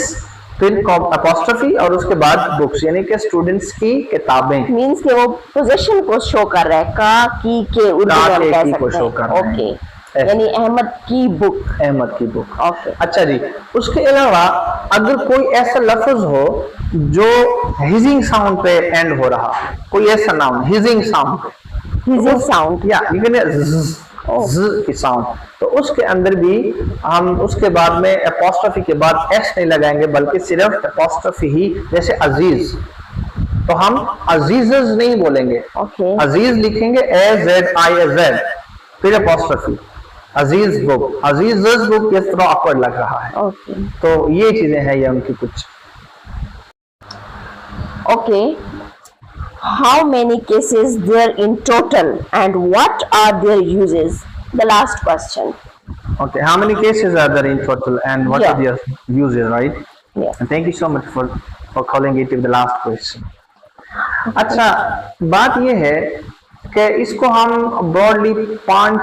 फिर एपोस्ट्रोफी और उसके बाद बुक्स, यानी कि स्टूडेंट्स की किताबें। मींस कि वो पोजीशन को शो कर रहा है, का, की, के, उर्दू में हम कह सकते हैं। ओके, यानी अहमद की बुक, अहमद की बुक। ओके। अच्छा जी, उसके अलावा अगर कोई ऐसा लफ्ज हो जो हिजिंग साउंड पे एंड हो रहा, कोई ऐसा नाउन हिजिंग साउंड, या की साउंड, तो उसके अंदर भी हम उसके बाद में एपोस्ट्रोफी के बाद एस नहीं लगाएंगे, बल्कि सिर्फ एपोस्ट्रोफी ही। जैसे अजीज, तो हम अजीज़ नहीं बोलेंगे, अजीज लिखेंगे AZIZ, फिर एपोस्ट्रोफी, अजीज बुक, अजीज़ बुक, ये थोड़ा ऑकवर्ड लग रहा है। तो ये चीजें हैं ये उनकी कुछ। Okay, how many cases there in total and what are their uses? The last question. Okay, how many cases are there in total and what are Yeah. their uses, right? Yeah. And thank you so much for calling it the last question. अच्छा, बात ये है कि इसको हम broadly 5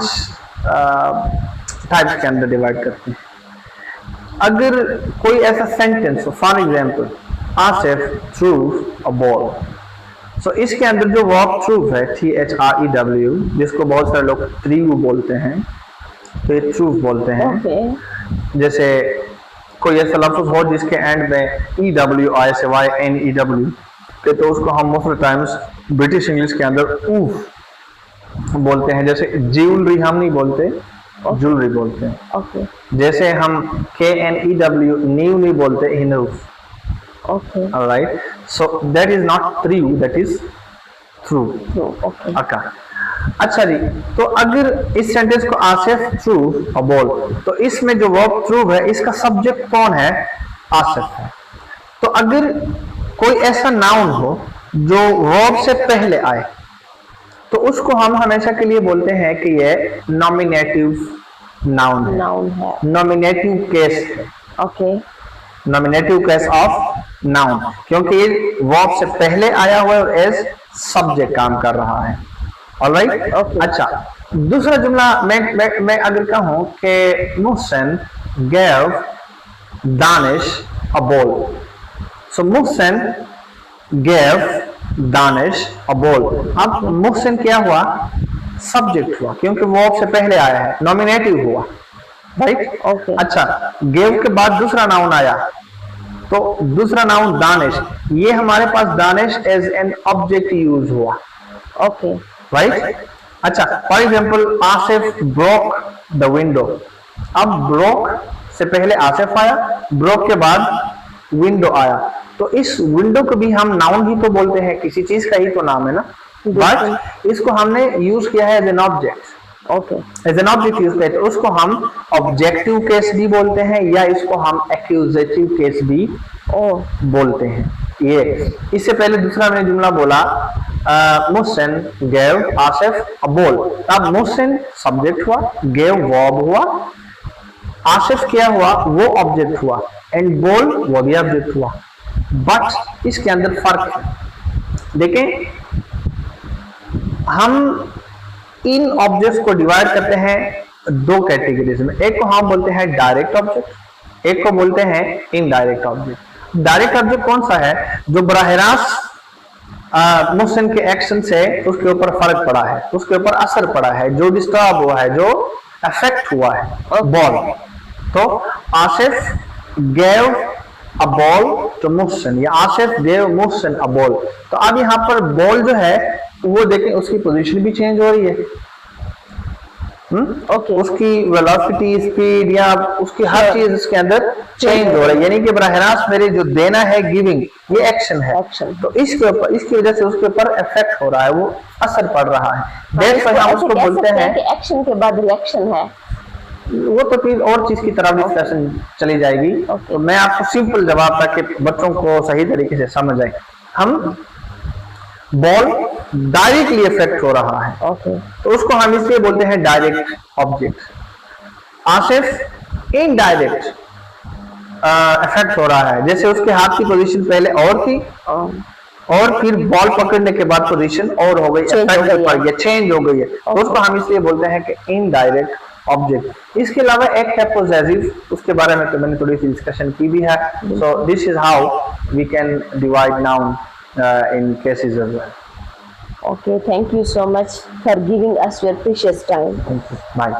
types के अंदर divide करते हैं. अगर कोई ऐसा सेंटेंस हो, for example, Asif threw a ball, so इसके अंदर जो वर्ब थ्रू है, THREW, जिसको बहुत सारे लोग थ्रू बोलते हैं, तो ये थ्रू बोलते हैं. Okay. जैसे कोई ऐसा लफ्ज हो जिसके एंड में EWISYNEW, तो उसको हम मोस्ट टाइम्स ब्रिटिश इंग्लिश के अंदर ऊफ बोलते हैं. जैसे ज्वेलरी हम नहीं बोलते, ज्वेलरी बोलते हैं. Okay. जैसे हम KNEW न्यू नहीं बोलते, enough. Okay. Alright, so that is not through, that is through. True. Okay. अका. अच्छा जी, तो अगर इस सेंटेंस को आसिफ थ्रू अ बॉल, तो इसमें जो वर्ब थ्रू है, इसका सब्जेक्ट कौन है? आसिफ है. तो अगर कोई ऐसा नाउन हो जो वर्ब से पहले आए, तो उसको हम हमेशा के लिए बोलते हैं कि ये नॉमिनेटिव नाउन है, Noun है. नॉमिनेटिव केस है, Okay. Nominative case of noun, क्योंकि ये वर्ब से पहले आया हुआ है और एज सब्जेक्ट काम कर रहा है. ऑलराइट. Okay. अच्छा, दूसरा जुमला मैं अगर कहूं कि Muhsin gave Danish a ball, so Muhsin gave Danish a ball. अब मुहसिन क्या हुआ? सब्जेक्ट हुआ, क्योंकि वर्ब से पहले आया है, नॉमिनेटिव हुआ, राइट. Okay. अच्छा, गेव के बाद दूसरा नाउन आया, तो दूसरा नाउन दानिश, ये हमारे पास Danish as an object use हुआ, Okay. राइट. अच्छा, for example, Asif broke the window. अब ब्रोक से पहले आसिफ आया, ब्रोक के बाद विंडो आया, तो इस विंडो को भी हम नाउन ही तो बोलते हैं, किसी चीज का ही तो नाम है ना, बट इसको हमने यूज किया है as an object. Okay. As an object use किया, तो उसको हम ऑब्जेक्टिव केस भी बोलते हैं, या इसको हम एक्यूजेटिव केस भी Oh. बोलते हैं. ये इससे पहले दूसरा मैंने जुमला बोला, मुहसिन गेव आसिफ अ बॉल. अब मुहसिन सब्जेक्ट हुआ, गेव वर्ब हुआ, आसिफ क्या हुआ? वो ऑब्जेक्ट हुआ, एंड बॉल वो भी ऑब्जेक्ट हुआ. बट इसके अंदर फर्क है. देखें, हम इन ऑब्जेक्ट्स को डिवाइड करते हैं दो कैटेगरीज में. एक को हम बोलते हैं डायरेक्ट ऑब्जेक्ट, एक को बोलते हैं इनडायरेक्ट ऑब्जेक्ट. डायरेक्ट ऑब्जेक्ट कौन सा है? जो बराह रास्त मुहसिन के एक्शन से उसके ऊपर फर्क पड़ा है, उसके ऊपर असर पड़ा है, जो डिस्टर्ब हुआ है, जो अफेक्ट हुआ है, बॉल. तो Asif gave a ball to Muhsin, या Asif gave Muhsin a ball. तो अब यहाँ पर बॉल जो है वो देखें, उसकी पोजीशन भी चेंज हो रही है. Okay. उसकी वेलोसिटी, स्पीड, या उसकी हर चीज उसके अंदर चेंज हो रही है. यानी कि बराह रास्त मेरे जो देना है, गिविंग, ये एक्शन है. Action. तो इसके ऊपर, इसकी वजह से उसके ऊपर इफेक्ट हो रहा है, वो असर पड़ रहा है. That's why हम उसको बोलते हैं कि एक्शन के बाद रिएक्शन है. वो तो चीज और चीज की तरफ डिस्कशन चली जाएगी. Okay. तो मैं आपको सिंपल जवाब, ताकि बच्चों को सही तरीके से समझ आए, हम बॉल डायरेक्टली इफेक्ट हो रहा है, Okay. तो उसको हम इसलिए बोलते हैं direct object. Asif indirect effect हो रहा है, जैसे उसके हाथ की पोजीशन पहले और थी, और फिर बॉल पकड़ने के बाद पोजीशन और हो गई, इफेक्ट पड़ गया, चेंज हो गई है, तो उसको हम इसलिए बोलते हैं कि इनडायरेक्ट ऑब्जेक्ट. इसके अलावा एक है पोजेसिव, उसके बारे में तो मैंने थोड़ी सी डिस्कशन की भी है. So this is how we can divide noun in cases as well. Okay, thank you so much for giving us your precious time. Thank you. Bye.